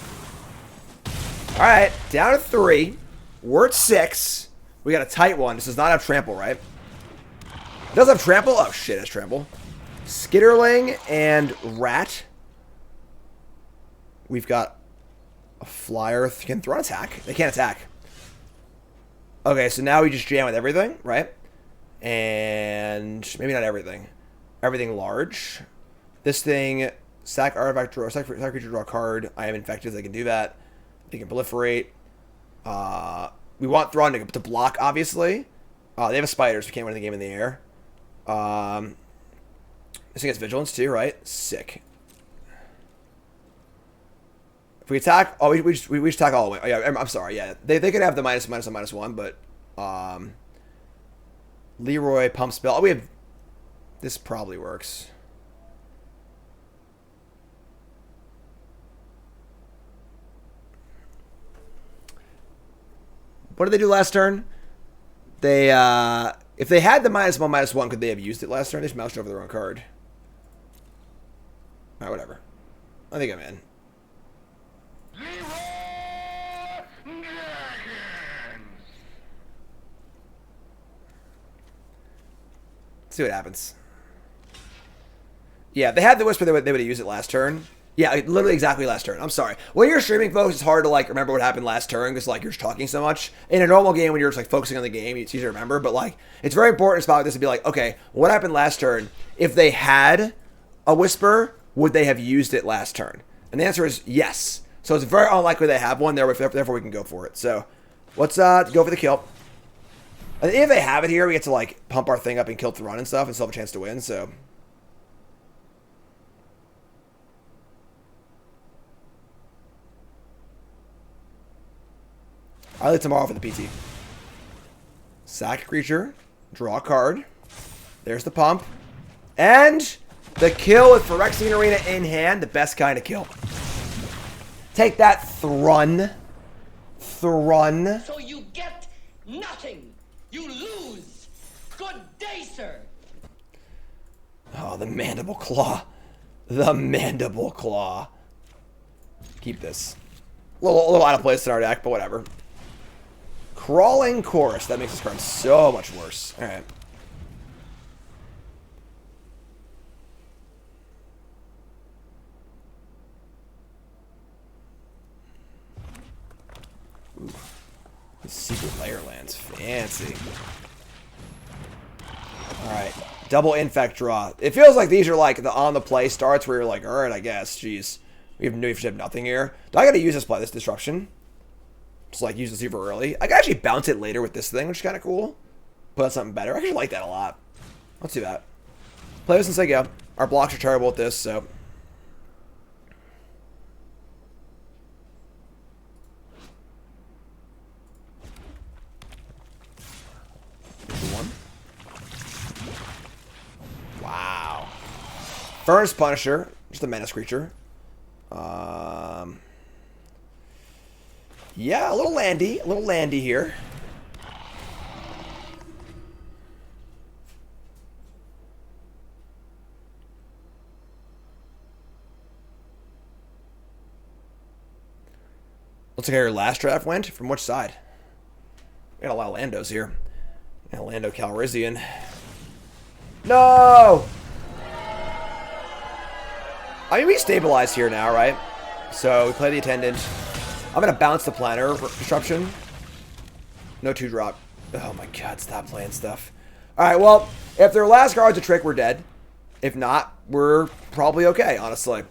Alright, down to 3. We're at 6. We got a tight one. This does not have trample, right? It does have trample? Oh shit, it has trample. Skitterling and Rat. We've got a flyer. Can Thrawn attack? They can't attack. Okay, so now we just jam with everything, right? And maybe not everything. Everything large. This thing... Sack artifact draw, sack creature draw a card. I am infected, so I can do that. They can proliferate. We want Thrawn to block, obviously. They have a spider, so we can't win the game in the air. This thing has vigilance too, right? Sick. If we attack, oh, we just attack all the way. Oh, yeah, I'm sorry. Yeah, they could have the -1/-1, but Leroy pump spell. Oh, we have. This probably works. What did they do last turn? They, if they had the -1/-1, could they have used it last turn? They just moused over their own card. Alright, whatever. I think I'm in. See what happens. Yeah, they had the Whisper. They would have used it last turn. Yeah, literally exactly last turn. I'm sorry. When you're streaming, folks, it's hard to like remember what happened last turn because like you're just talking so much. In a normal game, when you're just like focusing on the game, it's easy to remember. But like, it's very important in a spot like this to be like, okay, what happened last turn? If they had a Whisper, would they have used it last turn? And the answer is yes. So it's very unlikely they have one there. Therefore, we can go for it. So let's go for the kill. And if they have it here, we get to like pump our thing up and kill the run and stuff, and still have a chance to win. So. I'll leave tomorrow for the PT. Sack a creature. Draw a card. There's the pump. And the kill with Phyrexian Arena in hand. The best kind of kill. Take that, Thrun. Thrun. So you get nothing. You lose. Good day, sir. Oh, the Mandible Claw. The Mandible Claw. Keep this. A little out of place in our deck, but whatever. Crawling Chorus. That makes this card so much worse. Alright. Ooh. The Secret Lair lands. Fancy. Alright. Double Infect draw. It feels like these are like the on-the-play starts where you're like, alright, I guess. Jeez. We have nothing here. Do I gotta use this disruption? Just like use it super early. I can actually bounce it later with this thing, which is kind of cool. Put on something better. I actually like that a lot. Let's do that. Play this since I go. Our blocks are terrible at this, so. One. Wow. Furnace Punisher. Just a menace creature. Yeah, a little landy here. Looks like how your last draft went. From which side? We got a lot of Landos here. Yeah, Lando Calrissian. No! I mean, we stabilize here now, right? So we play the Attendant. I'm going to bounce the Planner Disruption. No 2-drop. Oh my god, stop playing stuff. Alright, well, if their last card's a trick, we're dead. If not, we're probably okay, honestly.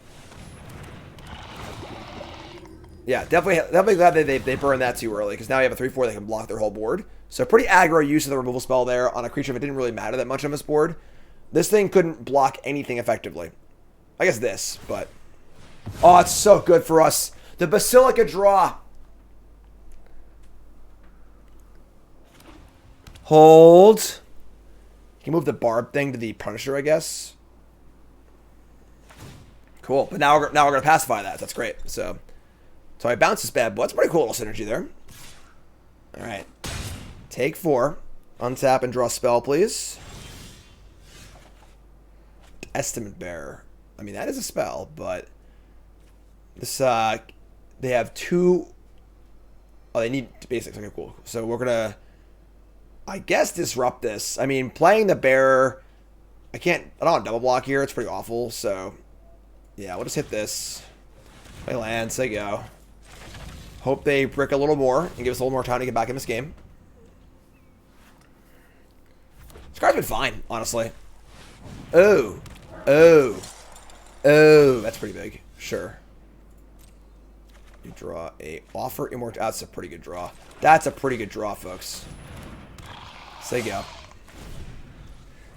Yeah, definitely glad they burned that too early, because now you have a 3-4 that can block their whole board. So pretty aggro use of the removal spell there on a creature that didn't really matter that much on this board. This thing couldn't block anything effectively. I guess this, but... Oh, it's so good for us. The Basilica draw. Hold. You can move the Barb thing to the Punisher, I guess. Cool. But now we're going to pacify that. That's great. So I bounce this bad boy. That's pretty cool little synergy there. All right. Take 4. Untap and draw a spell, please. Estimate Bearer. I mean, that is a spell, but this they have 2. Oh, they need basics. Okay, cool. So we're gonna, I guess, disrupt this. I mean, playing the Bearer, I don't want double block here. It's pretty awful. So yeah, we'll just hit this. Play lands. There you go. Hope they brick a little more and give us a little more time to get back in this game. This card's been fine, honestly. Oh, that's pretty big. Sure. You draw a offer immortal. That's a pretty good draw. That's a pretty good draw, folks. So there you go.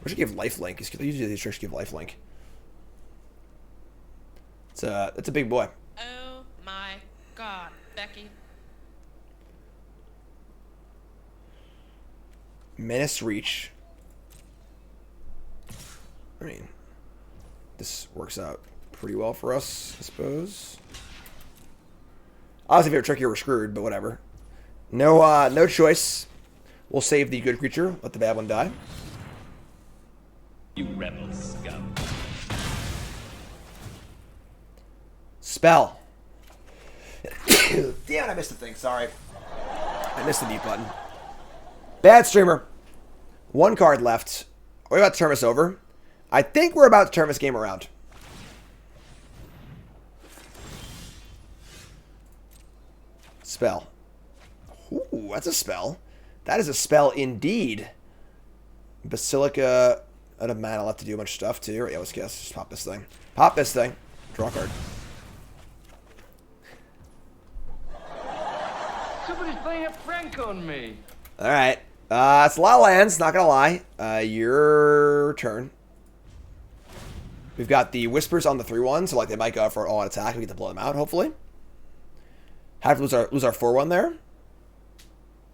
We should give lifelink. Usually these tricks give lifelink. It's a big boy. Oh my god, Becky. Menace Reach. I mean, this works out pretty well for us, I suppose. Obviously, if you're trickier, we're screwed, but whatever. No choice. We'll save the good creature. Let the bad one die. You rebel scum. Spell. Damn it, I missed the thing. Sorry. I missed the mute button. Bad streamer. 1 card left. Are we about to turn this over? I think we're about to turn this game around. Spell. Ooh, that's a spell. That is a spell indeed. Basilica out of mana. I'll have to do a bunch of stuff too. Right, yeah, let's guess. Just pop this thing. Pop this thing. Draw a card. Somebody's playing a prank on me. Alright. It's a lot of lands, not gonna lie. Your turn. We've got the Whispers on the 3/1, so like they might go for an all-out attack. We get to blow them out, hopefully. Have to lose our 4/1 there.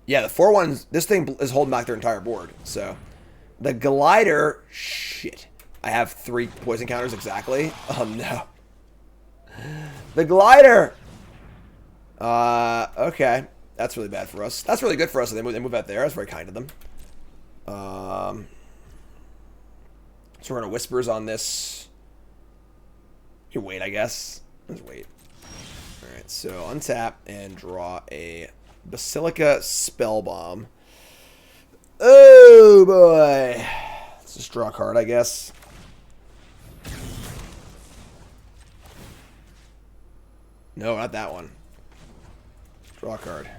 Yeah, the 4/1, this thing is holding back their entire board. So, the Glider, shit. I have 3 poison counters exactly. Oh no. The Glider! Okay. That's really bad for us. That's really good for us. They move out there. That's very kind of them. So we're going to Whispers on this. You wait, I guess. Let's wait. Alright, so untap and draw a Basilica Spellbomb. Oh, boy. Let's just draw a card, I guess. No, not that one. Draw a card.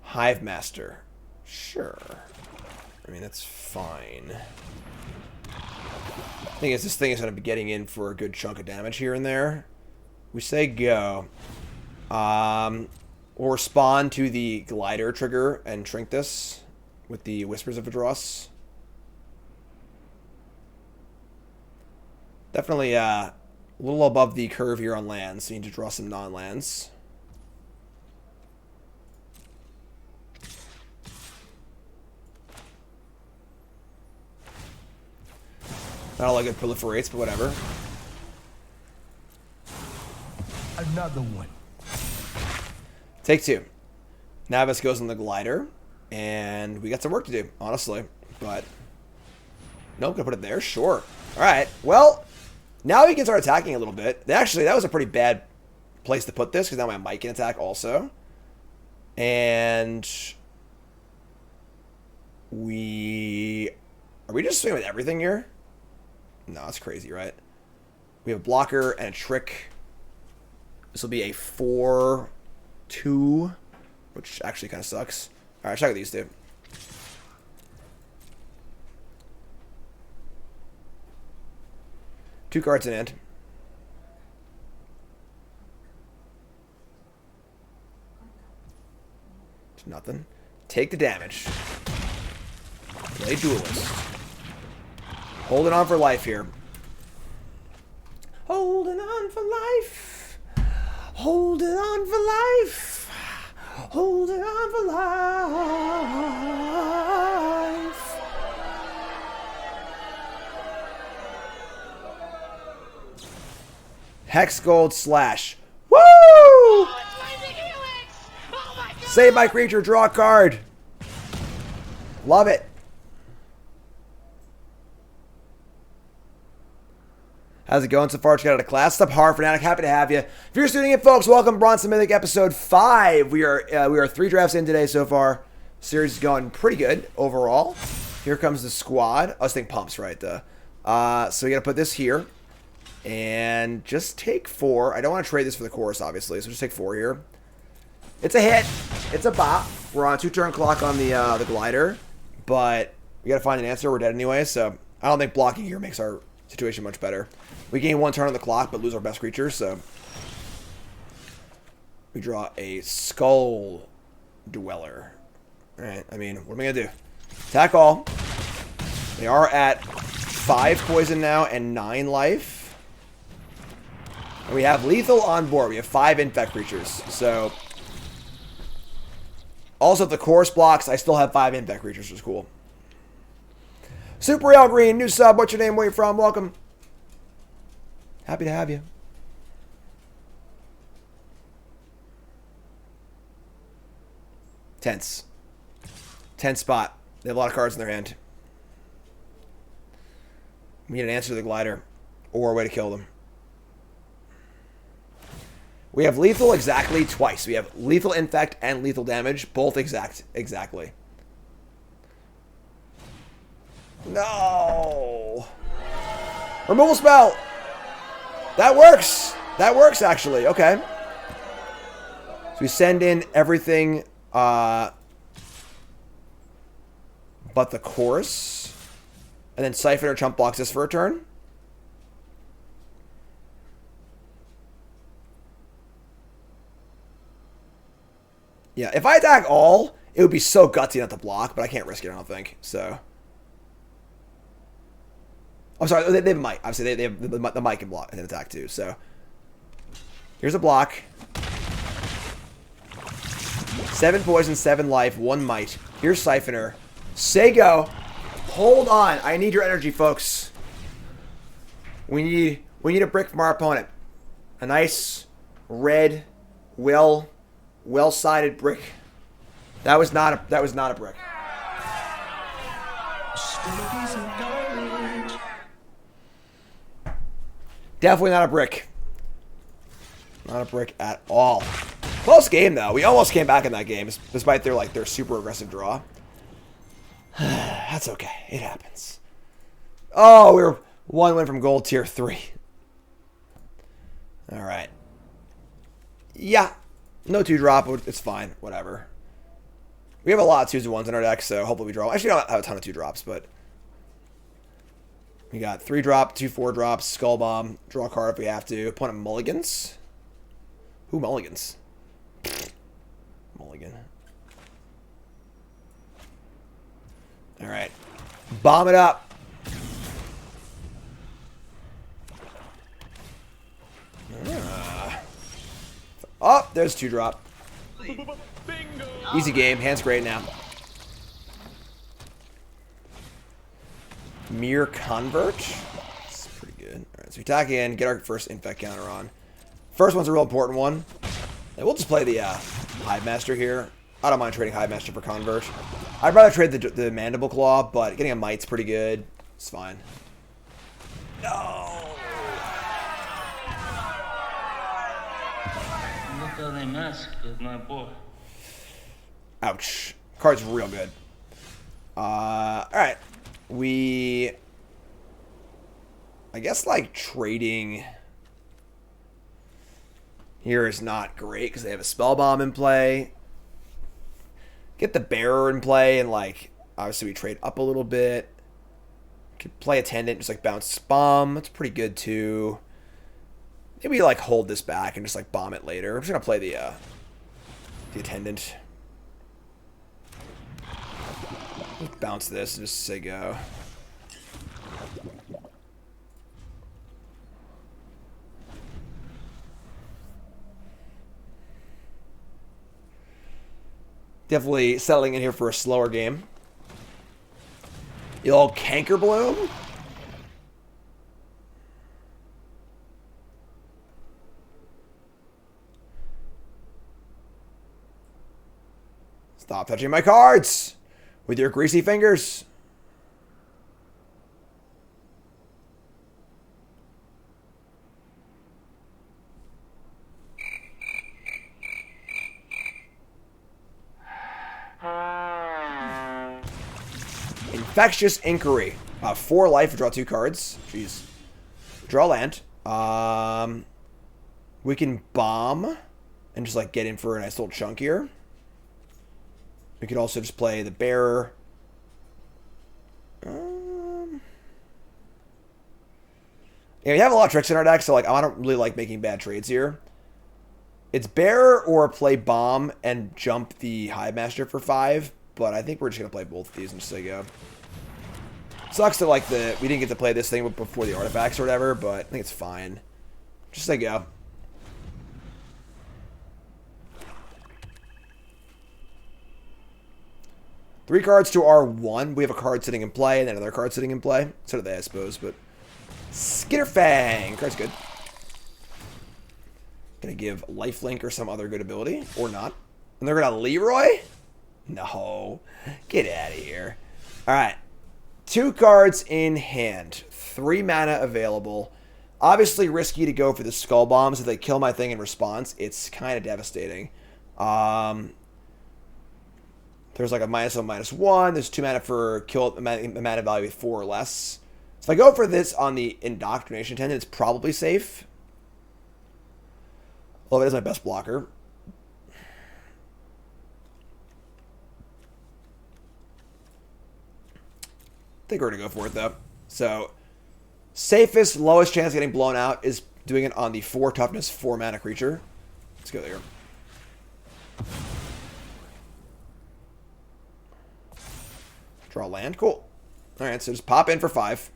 Hive Master. Sure. I mean, that's fine. The thing is, this thing is going to be getting in for a good chunk of damage here and there. We say go. We'll respond to the Glider trigger and shrink this with the Whispers of Vadros. Definitely a little above the curve here on lands, so you need to draw some non-lands. Not all like it proliferates, but whatever. Another one. Take 2. Navis goes on the Glider, and we got some work to do, honestly. But, nope, gonna put it there? Sure. Alright, well, now we can start attacking a little bit. Actually, that was a pretty bad place to put this, because now my Might can attack also. And are we just swinging with everything here? No, that's crazy, right? We have a blocker and a trick. This will be a 4-2, which actually kind of sucks. All right, check out these two. Two cards in hand. It's nothing. Take the damage. Play Duelist. Holding on for life here. Holding on for life. Holding on for life. Holding on for life. Hex Gold Slash. Woo! Save my creature, draw a card. Love it. How's it going so far? Check out a class. What's up, Horror Fanatic? Happy to have you. If you're tuning in, folks, welcome. Bronze Mythic episode 5. We are 3 drafts in today so far. Series is going pretty good overall. Here comes the squad. I was thinking pumps, right? So we got to put this here. And just take 4. I don't want to trade this for the chorus, obviously, so just take 4 here. It's a hit. It's a bop. We're on a 2-turn clock on the glider, but we got to find an answer. We're dead anyway, so I don't think blocking here makes our situation much better. We gain 1 turn on the clock, but lose our best creatures, so we draw a Skull Dweller. Alright, I mean, what am I going to do? Attack all. They are at 5 poison now and 9 life. And we have lethal on board. We have 5 infect creatures, so also if the chorus blocks, I still have 5 infect creatures, which is cool. Super Real Green, new sub. What's your name? Where you from? Welcome. Happy to have you. Tense. Tense spot. They have a lot of cards in their hand. We need an answer to the glider or a way to kill them. We have lethal exactly twice. We have lethal infect and lethal damage, both exactly. No. Removal spell. That works. That works, actually. Okay. So we send in everything but the chorus. And then Siphon or Chump blocks this for a turn. Yeah, if I attack all, it would be so gutsy not to block, but I can't risk it, I don't think. So. I'm sorry, they have a mic. Obviously, they have the mic can block and attack too. So. Here's a block. 7 poison, 7 life, 1 might. Here's Siphoner. Say go. Hold on. I need your energy, folks. We need a brick from our opponent. A nice, red, well-sided brick. That was not a brick. Definitely not a brick. Not a brick at all. Close game though. We almost came back in that game, despite their super aggressive draw. That's okay. It happens. Oh, we were 1 win from gold tier 3. All right. Yeah. No 2-drop. It's fine. Whatever. We have a lot of 2s and 1s in our deck, so hopefully we draw. Actually, we don't have a ton of 2-drops, but we got 3-drop, 2 4-drops, Skull Bomb, draw a card if we have to. Opponent mulligans. Who mulligans? Mulligan. All right. Bomb it up. Oh, there's 2-drop. Easy game. Hand's great now. Mere Convert. That's pretty good. All right, so we attack in, get our first Infect counter on. First one's a real important one. And we'll just play the Hive Master here. I don't mind trading Hive Master for Convert. I'd rather trade the Mandible Claw, but getting a Might's pretty good. It's fine. No! Look how they mess with my boy. Ouch. Card's real good. Alright. I guess, like, trading here is not great because they have a Spell Bomb in play. Get the Bearer in play and, like, obviously we trade up a little bit. Could play Attendant, just, like, bounce Bomb. That's pretty good, too. Maybe, like, hold this back and just, like, bomb it later. I'm just going to play the Attendant. Just bounce this and just say go. Definitely settling in here for a slower game. The old Canker Bloom. Stop touching my cards with your greasy fingers. Infectious Inquiry. 4 life, draw 2 cards. Jeez. Draw land. We can bomb and just like get in for a nice little chunk here. We could also just play the Bearer. Yeah, we have a lot of tricks in our deck, so like I don't really like making bad trades here. It's Bearer or play Bomb and jump the Hive Master for 5, but I think we're just gonna play both of these and just say go. Sucks that like we didn't get to play this thing before the artifacts or whatever, but I think it's fine. Just say go. Three cards to our 1. We have a card sitting in play and then another card sitting in play. So do they, I suppose, but Skitterfang. Card's good. Gonna give Lifelink or some other good ability. Or not. And they're gonna Leroy? No. Get out of here. Alright. 2 cards in hand. 3 mana available. Obviously risky to go for the Skull Bombs. If they kill my thing in response, it's kind of devastating. There's like a -1/-1. There's 2 mana for kill a mana value with 4 or less. So if I go for this on the Indoctrination Attendant, it's probably safe. Although it is my best blocker. I think we're going to go for it, though. So, safest, lowest chance of getting blown out is doing it on the 4 toughness, 4 mana creature. Let's go there. Draw land. Cool. Alright, so just pop in for 5.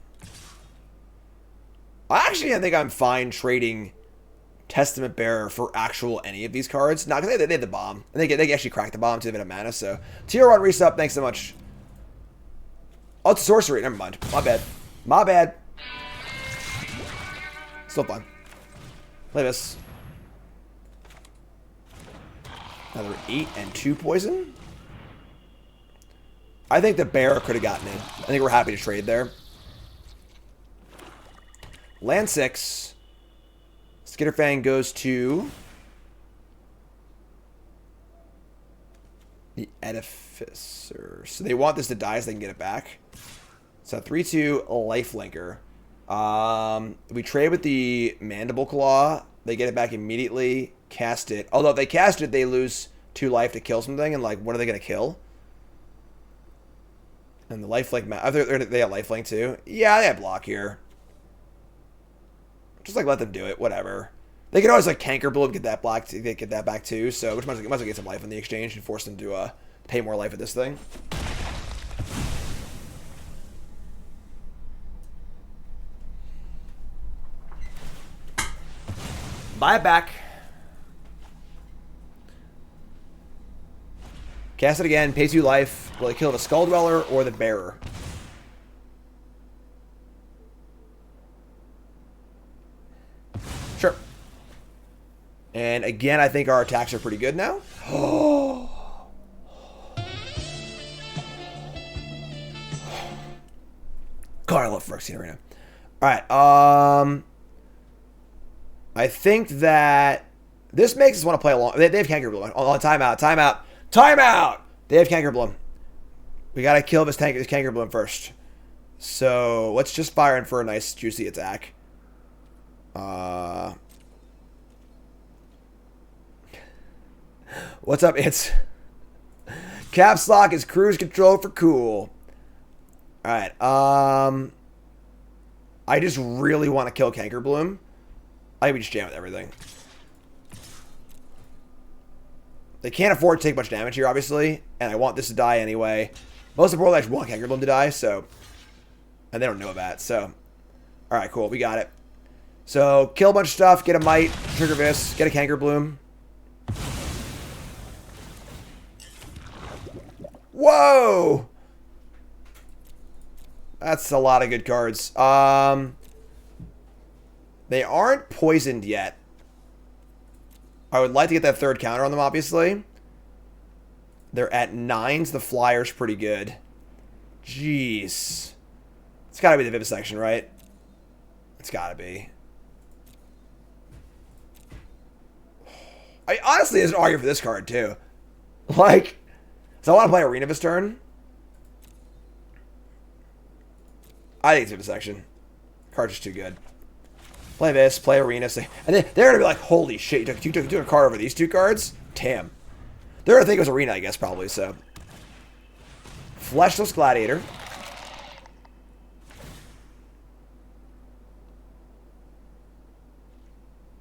Actually, I think I'm fine trading Testament Bearer for actual any of these cards. Not because they had the bomb. And they actually cracked the bomb to a bit of mana, so. Tier 1 resub, thanks so much. Oh, it's a sorcery. Never mind. My bad. My bad. Still fun. Play this. Another 8 and 2 poison. I think the bear could have gotten in. I think we're happy to trade there. Land 6. Skitterfang goes to the Edificer. So they want this to die so they can get it back. So 3/2 lifelinker. We trade with the Mandible Claw. They get it back immediately. Cast it. Although if they cast it, they lose 2 life to kill something. And like, what are they going to kill? And the lifelink. They have lifelink too. Yeah, they have block here. Just like let them do it. Whatever. They can always like Canker Bloom, get that black. They get that back too. So which might as well get some life in the exchange and force them to pay more life at this thing. Buy it back. Cast it again. Pays you life. Will it kill the Skull Dweller or the Bearer? Sure. And again, I think our attacks are pretty good now. Oh. God, I love Phyrexian Arena. Alright, I think that this makes us want to play along. They have Canker Bloom. Oh, timeout, timeout, timeout! They have Canker Bloom. We gotta kill this Canker Bloom first. So, let's just fire in for a nice, juicy attack. What's up? It's Caps Lock is cruise control for cool. Alright, I just really want to kill Canker Bloom. I think we just jam with everything. They can't afford to take much damage here, obviously, and I want this to die anyway. Most importantly, I just want Canker Bloom to die, so... And they don't know that, so... Alright, cool, we got it. So, kill a bunch of stuff, get a Might, trigger this, get a Canker Bloom. Whoa! That's a lot of good cards. They aren't poisoned yet. I would like to get that 3rd counter on them, obviously. They're at 9s. The flyer's pretty good. Jeez. It's got to be the Vivisection, right? It's got to be. I honestly, there's an argument for this card, too. Like, so I want to play Arena this turn. I think it's Vivisection. Card's just too good. Play this, play Arena, and then they're going to be like, holy shit, you took a card over these 2 cards? Damn. They're going to think it was Arena, I guess, probably, so. Fleshless Gladiator.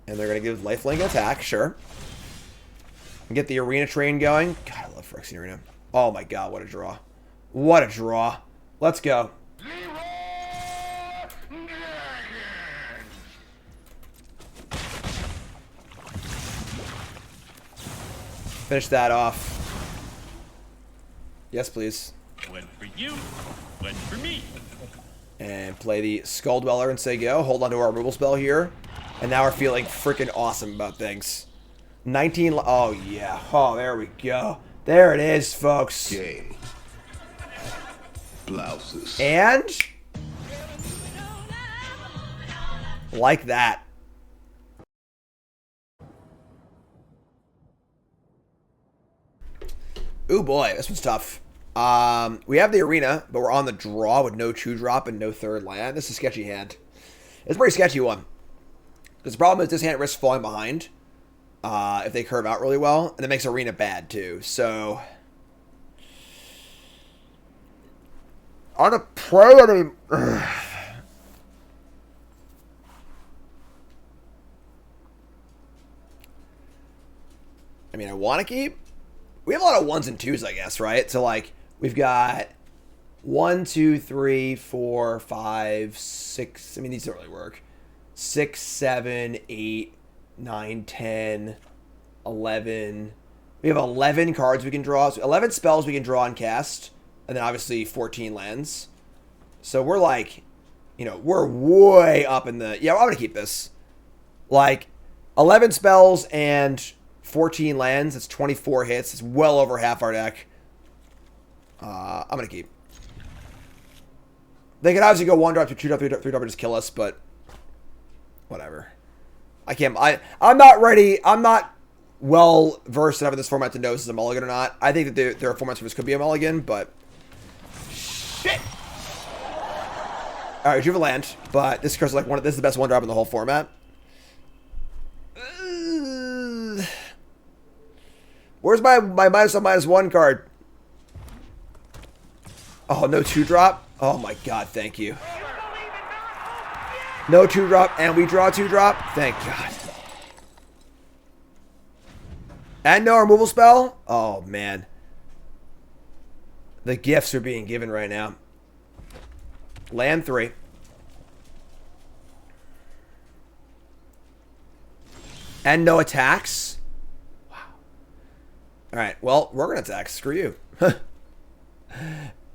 And they're going to give lifelink an attack, sure. And get the Arena train going. God, I love Phyrexian Arena. Oh my god, what a draw. What a draw. Let's go. Finish that off. Yes, please. One for you, one for me. And play the Skull Dweller and say go. Hold on to our removal spell here. And now we're feeling freaking awesome about things. 19... Oh, yeah. Oh, there we go. There it is, folks. Gay. Blouses. And... like that. Ooh, boy. This one's tough. We have the arena, but we're on the draw with no 2-drop and no third land. This is a sketchy hand. It's a pretty sketchy one. Because the problem is this hand risks falling behind if they curve out really well, and it makes arena bad too. So on a play, I mean, I want to keep. We have a lot of 1s and 2s, I guess, right? So like we've got 1, 2, 3, 4, 5, 6. I mean, these don't really work. 6, 7, 8, 9, 10, 11. We have 11 cards we can draw. So 11 spells we can draw and cast. And then obviously 14 lands. So we're like, you know, we're way up in the... Yeah, I'm going to keep this. Like, 11 spells and 14 lands. That's 24 hits. It's well over half our deck. I'm going to keep. They could obviously go 1-drop, 2-drop, 3-drop, and just kill us, but... Whatever. I can't... I'm not ready. I'm not well versed enough in this format to know if this is a mulligan or not. I think that there are formats where this could be a mulligan, but... Shit! Alright, retrieve a land, but this is like this is the best 1-drop in the whole format. Where's my -1/-1 card? Oh, no 2-drop? Oh my god, thank you. No 2-drop, and we draw 2-drop? Thank god. And no removal spell? Oh, man. The gifts are being given right now. Land 3. And no attacks? Wow. Alright, well, we're going to attack. Screw you.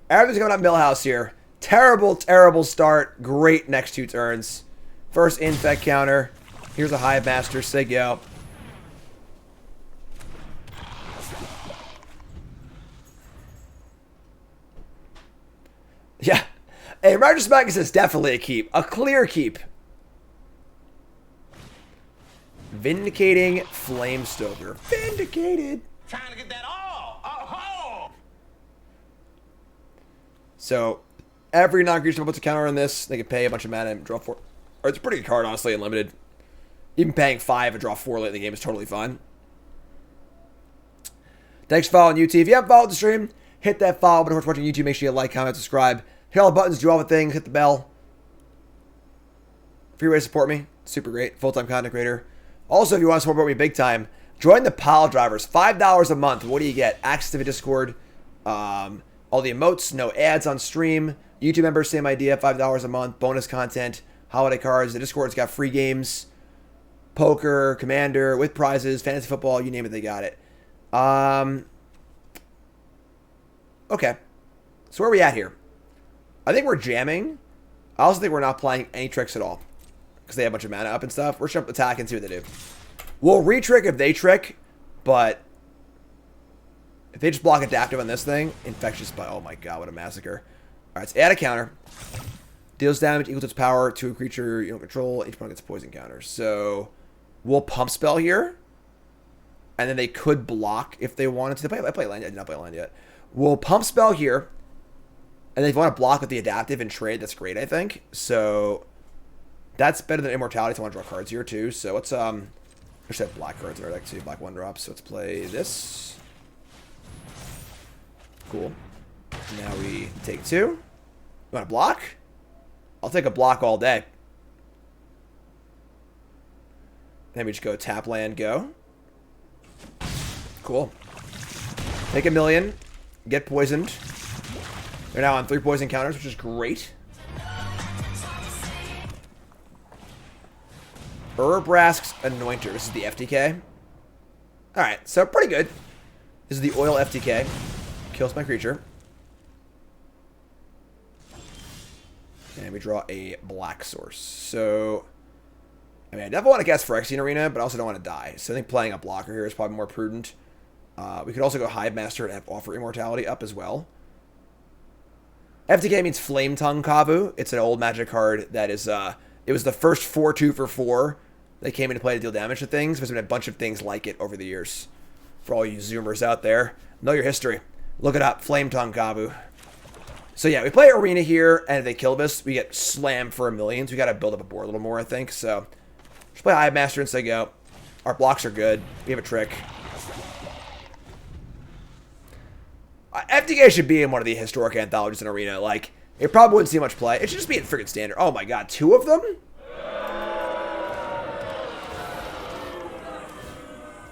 Everything's going on Millhouse here. Terrible, terrible start. Great next 2 turns. First infect counter. Here's a Hive Master. Sig yo. Yeah. Hey, Roger Magus is definitely a keep. A clear keep. Vindicating Flamestoker. Vindicated. Trying to get that all. Oh, So, every non-creature puts a counter on this. They can pay a bunch of mana and draw 4. Or it's a pretty good card, honestly, unlimited. Even paying 5 and draw 4 late in the game is totally fine. Thanks for following UT. If you haven't followed the stream, hit that follow button. If you're watching YouTube, make sure you like, comment, subscribe. Hit all the buttons, do all the things, hit the bell. Free way to support me. Super great. Full-time content creator. Also, if you want to support me big time, join the Pile Drivers. $5 a month. What do you get? Access to the Discord. All the emotes. No ads on stream. YouTube members, same idea. $5 a month. Bonus content. Holiday cards. The Discord's got free games. Poker. Commander. With prizes. Fantasy football. You name it, they got it. Okay. So where are we at here? I think we're jamming. I also think we're not playing any tricks at all. Because they have a bunch of mana up and stuff. We're just going to attack and see what they do. We'll re-trick if they trick. But if they just block adaptive on this thing, infectious by... Oh my god, what a massacre. Alright, let's add a counter. Deals damage equal to its power to a creature you don't control. Each opponent gets poison counters. So we'll pump spell here. And then they could block if they wanted to. I play land. I did not play land yet. We'll pump spell here. And if you want to block with the adaptive and trade, that's great, I think. So that's better than immortality. So I want to draw cards here too. So let's I should have black cards in our deck too. Black 1-drops. So let's play this. Cool. Now we take 2. You want to block? I'll take a block all day. Then we just go tap land, go. Cool. Take 1,000,000. Get poisoned. They're now on 3 poison counters, which is great. Urbrask's Anointer. This is the FTK. Alright, so pretty good. This is the oil FTK. Kills my creature. And we draw a black source. So, I mean, I definitely want to cast Phyrexian Arena, but I also don't want to die. So I think playing a blocker here is probably more prudent. We could also go Hive Master and offer Immortality up as well. FTK means Flame Tongue Kavu. It's an old Magic card that is, it was the first 4/2 for 4 that came into play to deal damage to things. There's been a bunch of things like it over the years. For all you Zoomers out there. Know your history. Look it up. Flame Tongue Kabu. So yeah, we play Arena here, and if they kill this, we get slammed for a million. So we got to build up a board a little more, I think. So just play Hive Master and say go. Our blocks are good. We have a trick. FTK should be in one of the historic anthologies in Arena. Like, it probably wouldn't see much play. It should just be in freaking standard. Oh my god, 2 of them?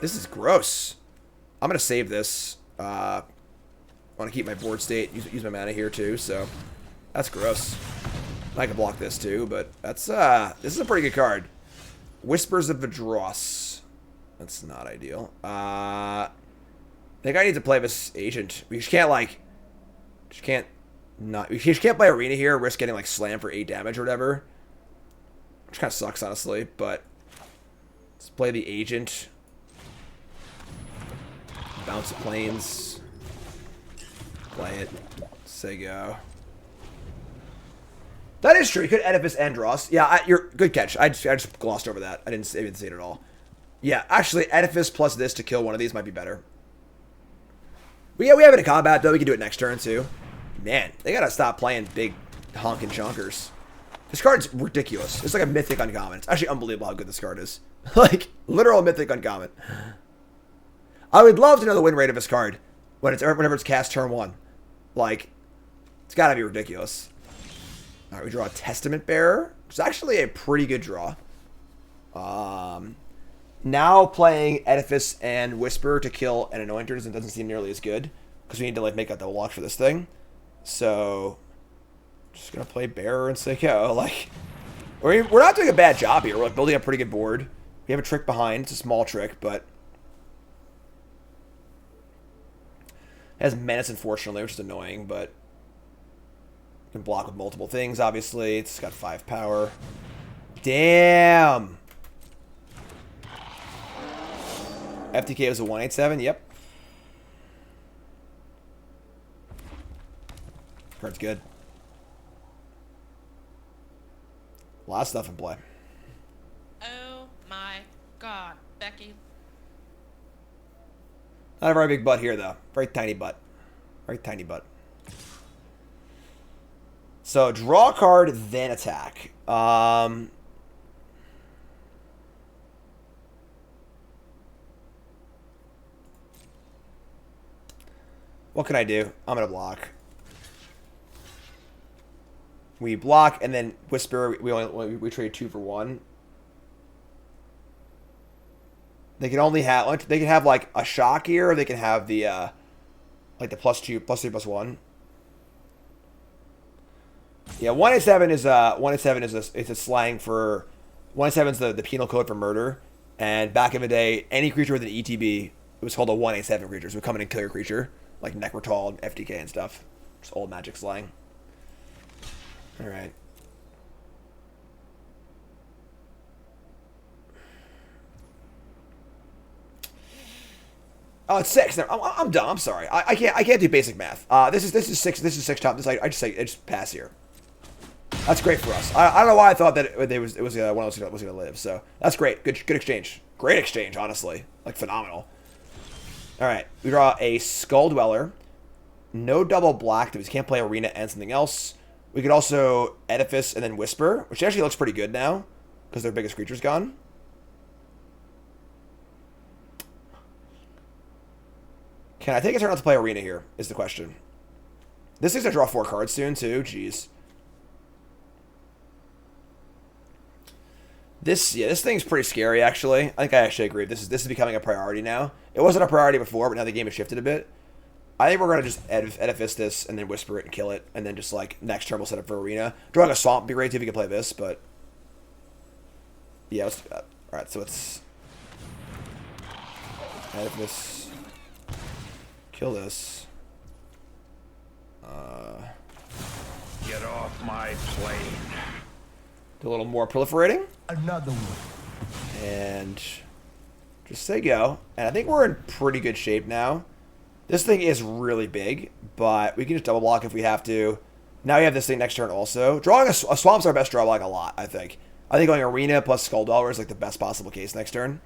This is gross. I'm going to save this. I want to keep my board state. Use my mana here too, so that's gross. I can block this too, but that's this is a pretty good card. Whispers of Vidross. That's not ideal. I think I need to play this agent. We just can't we just can't play Arena here, risk getting like slammed for 8 damage or whatever. Which kind of sucks, honestly, but let's play the agent. Bounce the planes. Play it. Say go. That is true. You could Edifice and Dross. Yeah, you're good catch. I just glossed over that. I didn't even see it at all. Yeah, actually, Edifice plus this to kill one of these might be better. But yeah, we have it in combat, though. We can do it next turn, too. Man, they gotta stop playing big honking chonkers. This card's ridiculous. It's like a Mythic uncommon. It's actually unbelievable how good this card is. Like, literal Mythic uncommon. I would love to know the win rate of this card whenever it's cast turn 1. Like, it's gotta be ridiculous. Alright, we draw a Testament Bearer. It's actually a pretty good draw. Now playing Edifice and Whisper to kill an Anointer doesn't seem nearly as good. Because we need to like make a double lock for this thing. So, just gonna play Bearer and say go. Like, we're not doing a bad job here. We're like building a pretty good board. We have a trick behind. It's a small trick, but it has Menace, unfortunately, which is annoying, but can block with multiple things, obviously. It's got 5 power. Damn! FTK was a 187, yep. Card's good. A lot of stuff in play. Oh my god, Becky. Not a very big butt here, though. Very tiny butt. Very tiny butt. So, draw a card, then attack. What can I do? I'm going to block. We block, and then Whisper, we trade 2 for 1. They can only have, they can have like a shock here, or they can have the, like the +2, +3, +1. Yeah, 187 is it's a slang for 187 is the penal code for murder. And back in the day, any creature with an ETB, it was called a 187 creature. So it would come in and kill your creature, like Necrotal, FTK, and stuff. Just old Magic slang. All right. Oh, it's 6. I'm dumb. I'm sorry. I can't do basic math. This is 6. This is 6 top. This I just pass here. That's great for us. I don't know why I thought that it was one of us was gonna live. So that's great. Good exchange. Great exchange, honestly. Like phenomenal. All right, we draw a Skull Dweller. No double black. That we can't play Arena and something else. We could also Edifice and then Whisper, which actually looks pretty good now because their biggest creature's gone. Can I take a turn out to play Arena here? Is the question. This thing's gonna draw 4 cards soon too. Jeez. This thing's pretty scary, actually. I think I actually agree. This is becoming a priority now. It wasn't a priority before, but now the game has shifted a bit. I think we're going to just Edifice this and then Whisper it and kill it. And then just, like, next turn we'll set up for Arena. Drawing a Swamp would be great, too, if you can play this, but yeah, let's do that. Alright, so it's Edifice. Kill this. Get off my plane. Do a little more proliferating. Another one. And just say go. And I think we're in pretty good shape now. This thing is really big, but we can just double block if we have to. Now we have this thing next turn also. Drawing a Swamp's our best draw, like a lot, I think. I think going Arena plus Skull Dweller is like the best possible case next turn.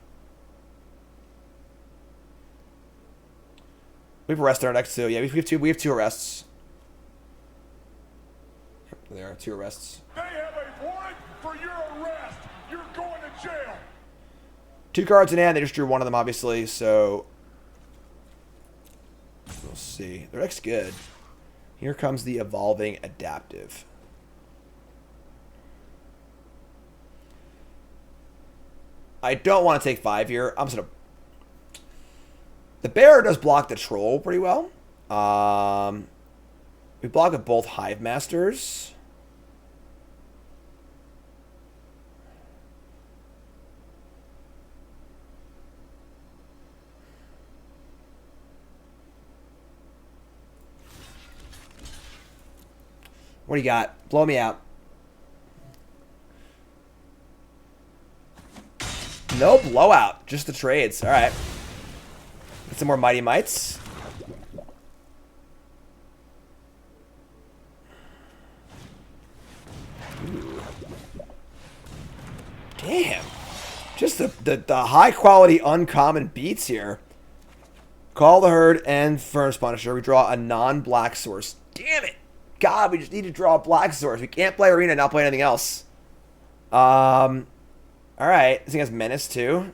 We have arrested our next two. Yeah, we have two arrests. Yep, there are 2 arrests. They have a warrant for your arrest. You're going to jail. 2 cards in hand. They just drew one of them, obviously. So we'll see. Their deck's good. Here comes the Evolving Adaptive. I don't want to take 5 here. I'm just gonna. The bear does block the troll pretty well. We block with both Hive Masters. What do you got? Blow me out. No blowout. Just the trades. All right. Get some more Mighty Mites. Ooh. Damn. Just the high quality uncommon beats here. Call the Herd and Furnace Punisher. We draw a non-black source. Damn it. God, we just need to draw a black source. We can't play Arena and not play anything else. Alright. This thing has Menace too.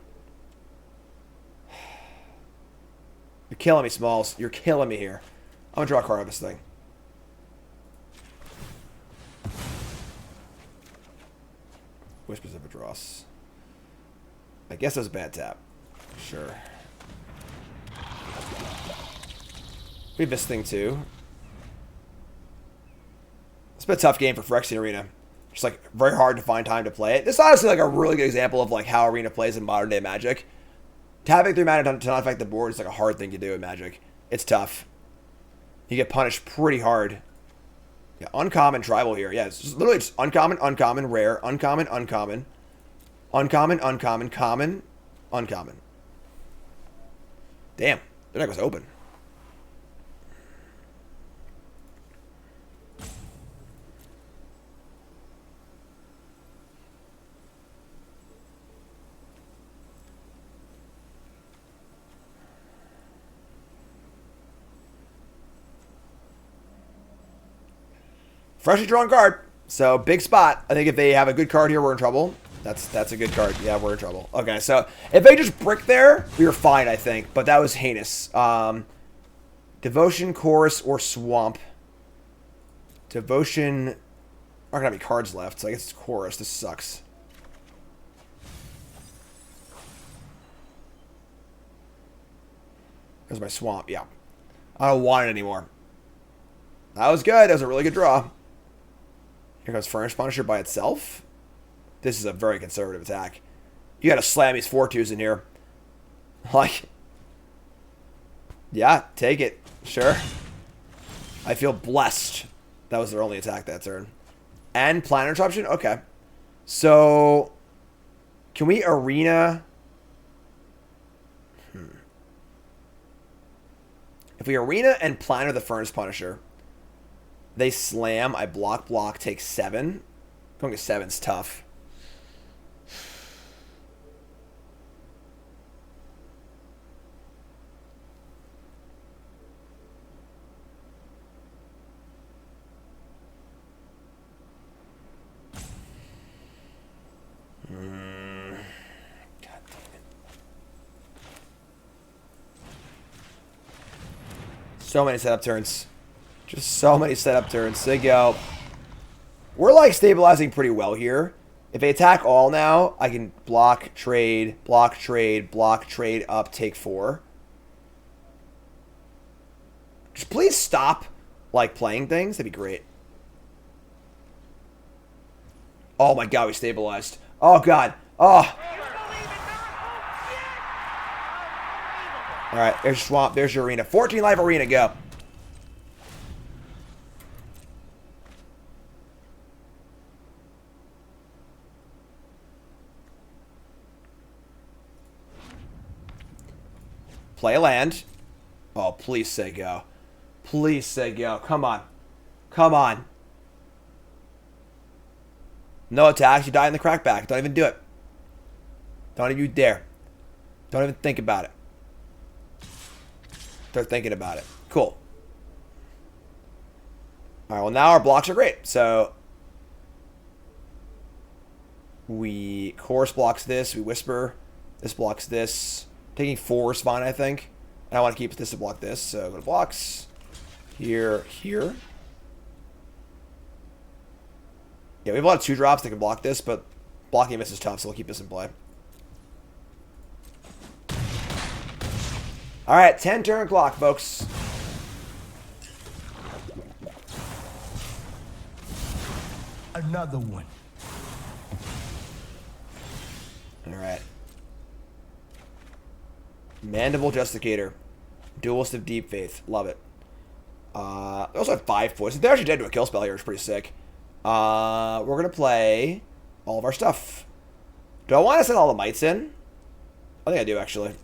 You're killing me, Smalls. You're killing me here. I'm gonna draw a card on this thing. Whispers of a Dross. I guess that was a bad tap. Sure. We have this thing too. It's been a tough game for Phyrexia Arena. Just like very hard to find time to play it. This is honestly like a really good example of like how Arena plays in modern day Magic. Tapping through mana to not affect the board is like a hard thing to do in Magic. It's tough. You get punished pretty hard. Yeah, uncommon tribal here. Yeah, it's just literally just uncommon, uncommon, rare, uncommon, uncommon, uncommon, uncommon, common, uncommon. Damn, the deck was open. Freshly drawn card. So, big spot. I think if they have a good card here, we're in trouble. That's a good card. Yeah, we're in trouble. Okay, so if they just brick there, we were fine, I think. But that was heinous. Devotion, Chorus, or Swamp. Devotion. Aren't gonna have any cards left, so I guess it's Chorus. This sucks. There's my Swamp. Yeah. I don't want it anymore. That was good. That was a really good draw. Here comes Furnace Punisher by itself. This is a very conservative attack. You gotta slam these 4/2s in here. Like, yeah, take it. Sure. I feel blessed. That was their only attack that turn. And Planar Interruption? Okay. So, can we Arena? If we Arena and Planar the Furnace Punisher, they slam, I block, take 7. Going to 7's tough. God damn it. So many setup turns. Just so many setup turns. There you go. We're like stabilizing pretty well here. If they attack all now, I can block, trade, up, take 4. Just please stop like playing things. That'd be great. Oh my god, we stabilized. Oh god. Oh. Alright, there's Swamp. There's your Arena. 14 life Arena, go. Play a land. Oh, please say go. Please say go. Come on. Come on. No attacks. You die in the crackback. Don't even do it. Don't even dare. Don't even think about it. They're thinking about it. Cool. All right, well, now our blocks are great. So we Chorus blocks this. We Whisper. This blocks this. Taking 4 is fine, I think. And I want to keep this to block this. So go to blocks. Here, here. Yeah, we have a lot of 2-drops that can block this, but blocking this is tough, so we'll keep this in play. All right, 10 turn clock, folks. Another one. All right. Mandible Justicator. Duelist of Deep Faith. Love it. They also have 5 points. They're actually dead to a kill spell here. It's pretty sick. We're going to play all of our stuff. Do I want to send all the mites in? I think I do, actually.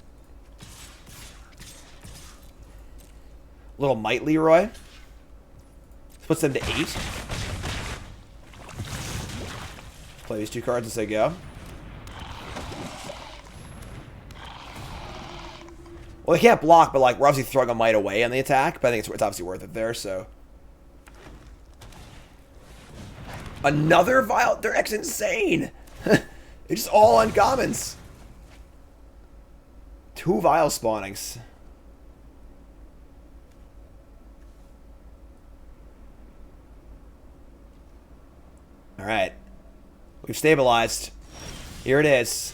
Little Mite Leroy. Puts them to 8. Play these 2 cards as they go. Well, they can't block, but like we're obviously throwing a Mite away on the attack, but I think it's obviously worth it there, so. Another Vile. They're insane. It's just all uncommons. 2 Vile spawnings. All right. We've stabilized. Here it is.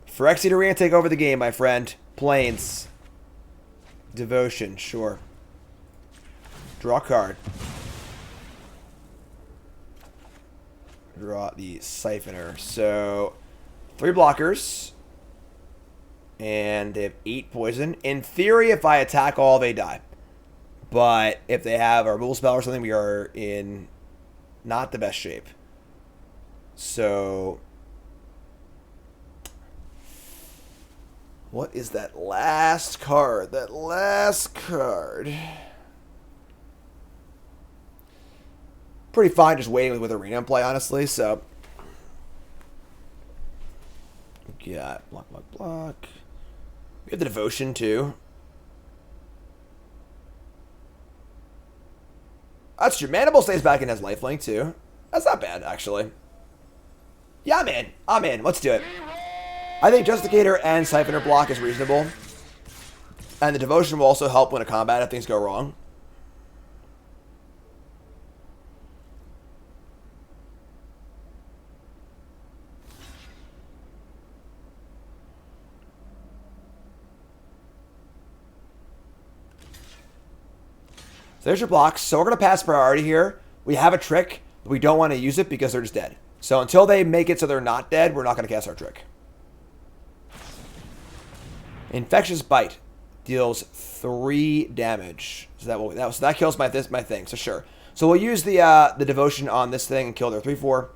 Phyrexia to Rhea, take over the game, my friend. Plains. Devotion, sure. Draw a card. Draw the Siphoner. So, 3 blockers. And they have 8 poison. In theory, if I attack all, they die. But if they have a removal spell or something, we are in not the best shape. So, what is that last card? That last card. Pretty fine just waiting with Arena in play, honestly, so. We got block, block, block. We have the Devotion, too. That's true. Mandible stays back and has lifelink, too. That's not bad, actually. Yeah, I'm in. I'm in. Let's do it. I think Justicator and Siphoner block is reasonable. And the Devotion will also help win a combat if things go wrong. So there's your blocks. So we're going to pass priority here. We have a trick, but we don't want to use it because they're just dead. So until they make it so they're not dead, we're not going to cast our trick. Infectious Bite deals 3 damage. So that kills my thing. So sure. So we'll use the Devotion on this thing and kill their 3/4,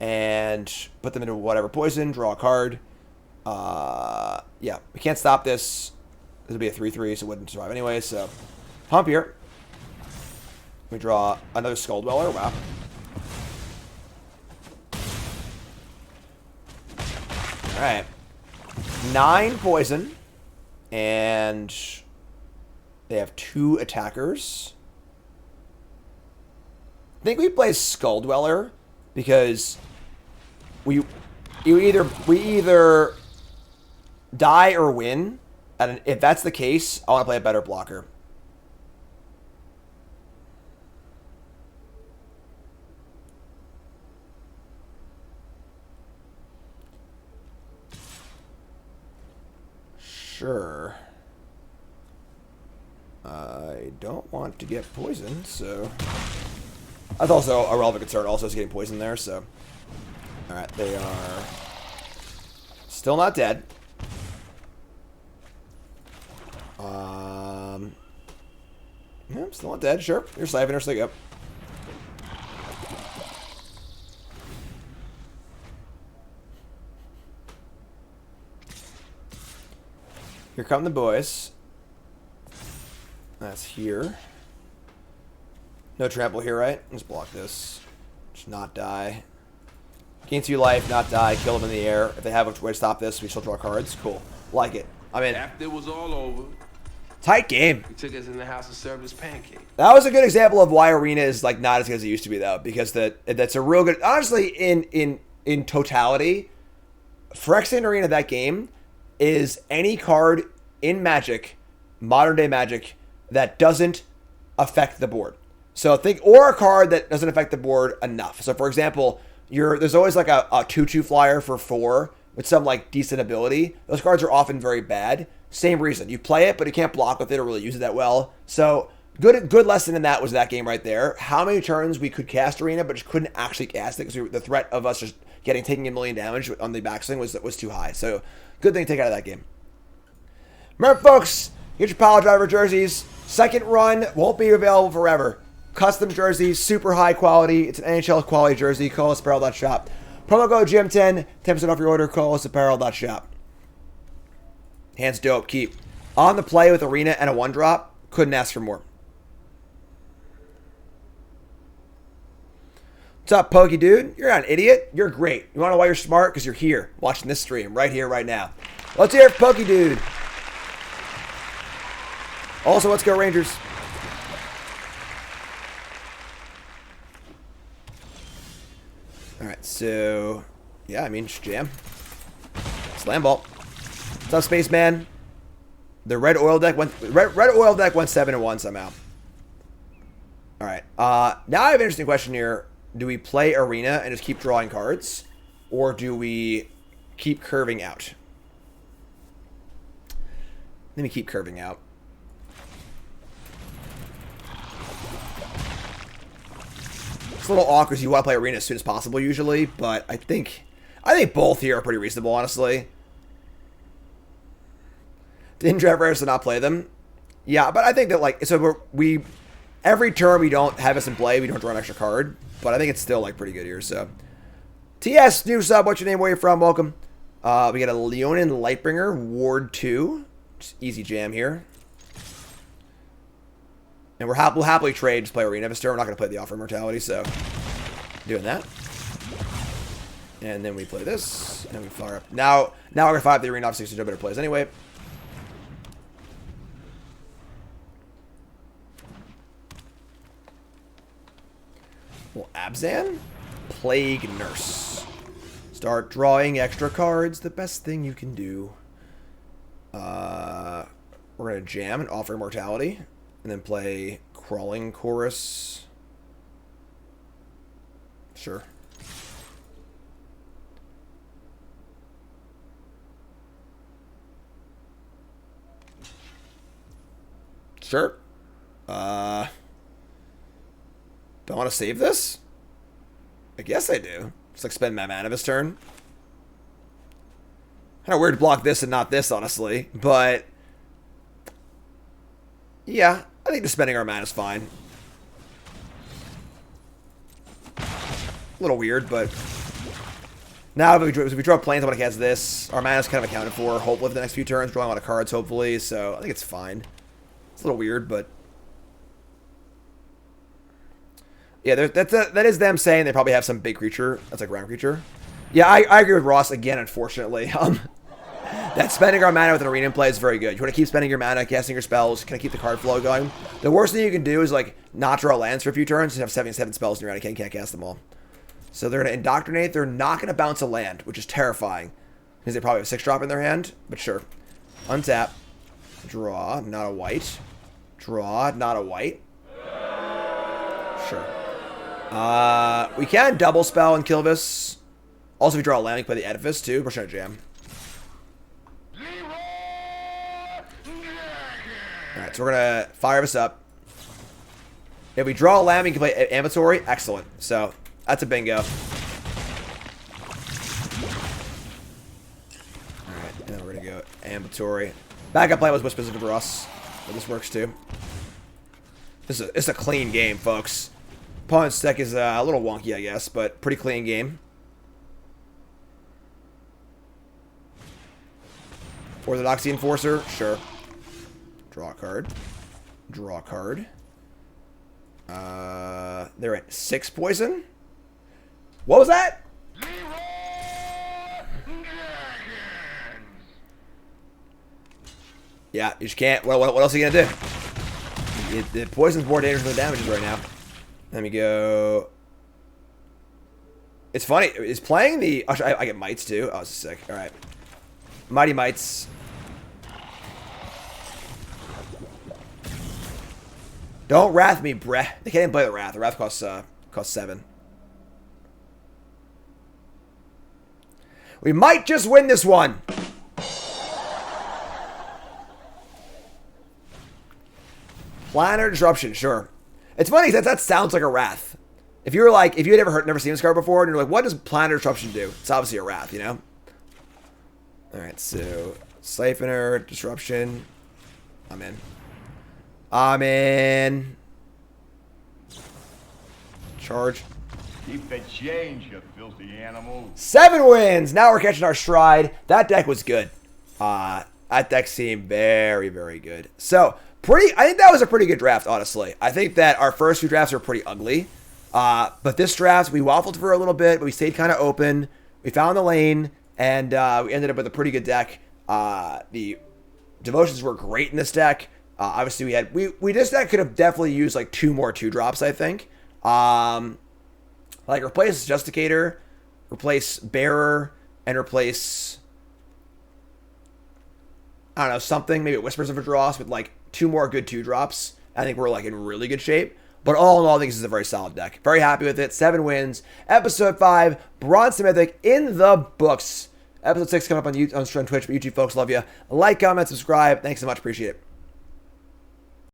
and put them into whatever poison. Draw a card. Yeah, we can't stop this. This would be a 3/3, so it wouldn't survive anyway. So pump here. We draw another Skull Dweller. Wow. All right. 9 poison. And they have 2 attackers. I think we play Skull Dweller because we either die or win. And if that's the case, I want to play a better blocker. Sure. I don't want to get poisoned, so that's also a relevant concern. Also, is getting poisoned there. So, all right, they are still not dead. Yeah, still not dead. Sure, you're Siphoner, so go. Here come the boys. That's here. No trample here, right? Let's block this. Just not die. Gain 2 life, not die, kill them in the air. If they have a way to stop this, we still draw cards. Cool. Like it. I'm in. After it was all over, Tight game. He took us in the house and served us pancakes. That was a good example of why Arena is like not as good as it used to be, though, because that's a real good. Honestly, in totality, Phyrexian Arena, that game is any card in Magic, modern day Magic, that doesn't affect the board. So or a card that doesn't affect the board enough. So for example, there's always like a 2/2 flyer for 4 with some like decent ability. Those cards are often very bad. Same reason. You play it, but you can't block with it or really use it that well. So good lesson in that was that game right there. How many turns we could cast Arena, but just couldn't actually cast it because the threat of us just taking a million damage on the backswing was too high. So good thing to take out of that game. Remember, folks, get your Pile Driver jerseys. Second run won't be available forever. Custom jerseys, super high quality. It's an NHL quality jersey. Call us apparel.shop. Promo code GM10, 10% off your order. Call us apparel.shop. Hands dope. Keep. On the play with Arena and a 1-drop. Couldn't ask for more. What's up, Pokey Dude? You're not an idiot. You're great. You want to know why you're smart? Because you're here, watching this stream, right here, right now. Let's hear it for Pokey Dude. Also, let's go Rangers. Alright, so... yeah, I mean, just jam. Slam ball. What's up, Spaceman? The red oil deck went 7-1 somehow. Alright. Now I have an interesting question here. Do we play Arena and just keep drawing cards? Or do we keep curving out? Let me keep curving out. It's a little awkward because you want to play Arena as soon as possible usually, but I think both here are pretty reasonable, honestly. Didn't draft rares to not play them? Yeah, but I think that, like, so every turn we don't have us in play, we don't draw an extra card, but I think it's still, like, pretty good here, so. TS, new sub, what's your name, where you from, welcome. We got a Leonin Lightbringer, Ward 2, just easy jam here. And we'll happily trade, just play Arena this turn. We're not going to play the Offer Immortality, so doing that. And then we play this, and we fire up. Now we're going to fire up the Arena, obviously, so no better plays anyway. Well, Abzan? Plague Nurse. Start drawing extra cards, the best thing you can do. We're going to jam and Offer Immortality. And then play Crawling Chorus. Sure. Sure. Don't want to save this? I guess I do. Just like spend my mana this turn. Kind of weird to block this and not this, honestly. But yeah, I think just spending our mana is fine. A little weird, but now if we draw planes, I want to cast this. Our mana is kind of accounted for. Hopefully for the next few turns, drawing a lot of cards, hopefully. So I think it's fine. It's a little weird, but yeah, that is them saying they probably have some big creature. That's like ground creature. Yeah, I agree with Ross again, unfortunately. That spending our mana with an Arena play is very good. You want to keep spending your mana, casting your spells, kind of keep the card flow going. The worst thing you can do is like not draw lands for a few turns and have 77 spells in your hand and can't cast them all. So they're going to Indoctrinate. They're not going to bounce a land, which is terrifying. Because they probably have a 6-drop in their hand. But sure. Untap. Draw. Not a white. Draw. Not a white. Sure. We can double spell and kill this. Also, if we draw a land, we can play the Edifice too. We're trying to jam. Alright, so we're going to fire this up. If we draw a land, we can play Amatory. Excellent. So, that's a bingo. Alright, and then we're going to go Amatory. Backup plan was what's specific for us. But this works too. It's a clean game, folks. Opponent's deck is a little wonky, I guess, but pretty clean game. Orthodoxy Enforcer, sure. Draw a card. Draw a card. They're at 6 poison. What was that? Yeah, you just can't. What else are you going to do? The poison's more dangerous than the damages right now. Let me go. It's funny. Is playing the... Oh, I get mites too. Oh, this is sick. All right. Mighty mites. Don't wrath me, breh. They can't even play the wrath. The wrath costs 7. We might just win this one. Planar disruption, sure. It's funny that sounds like a wrath. If you were like, if you had never seen this card before, and you're like, what does planar disruption do? It's obviously a wrath, you know. All right, so siphoner disruption. I'm in. I'm in. Charge. Keep the change, you filthy animal. 7 wins. Now we're catching our stride. That deck was good. That deck seemed very, very good. So I think that was a pretty good draft, honestly. I think that our first 2 drafts were pretty ugly. But this draft, we waffled for a little bit, but we stayed kind of open. We found the lane, and we ended up with a pretty good deck. The devotions were great in this deck. Obviously, this deck could have definitely used like 2 more 2-drops, I think. Like replace Justicator, replace Bearer, and replace, I don't know, something, maybe Whispers of a Dross with like 2 more good 2-drops. I think we're like in really good shape. But all in all, I think this is a very solid deck. Very happy with it. 7 wins. Episode 5, Bronze to Mythic in the books. Episode 6 coming up on Twitch, but YouTube folks, love you. Like, comment, subscribe. Thanks so much. Appreciate it.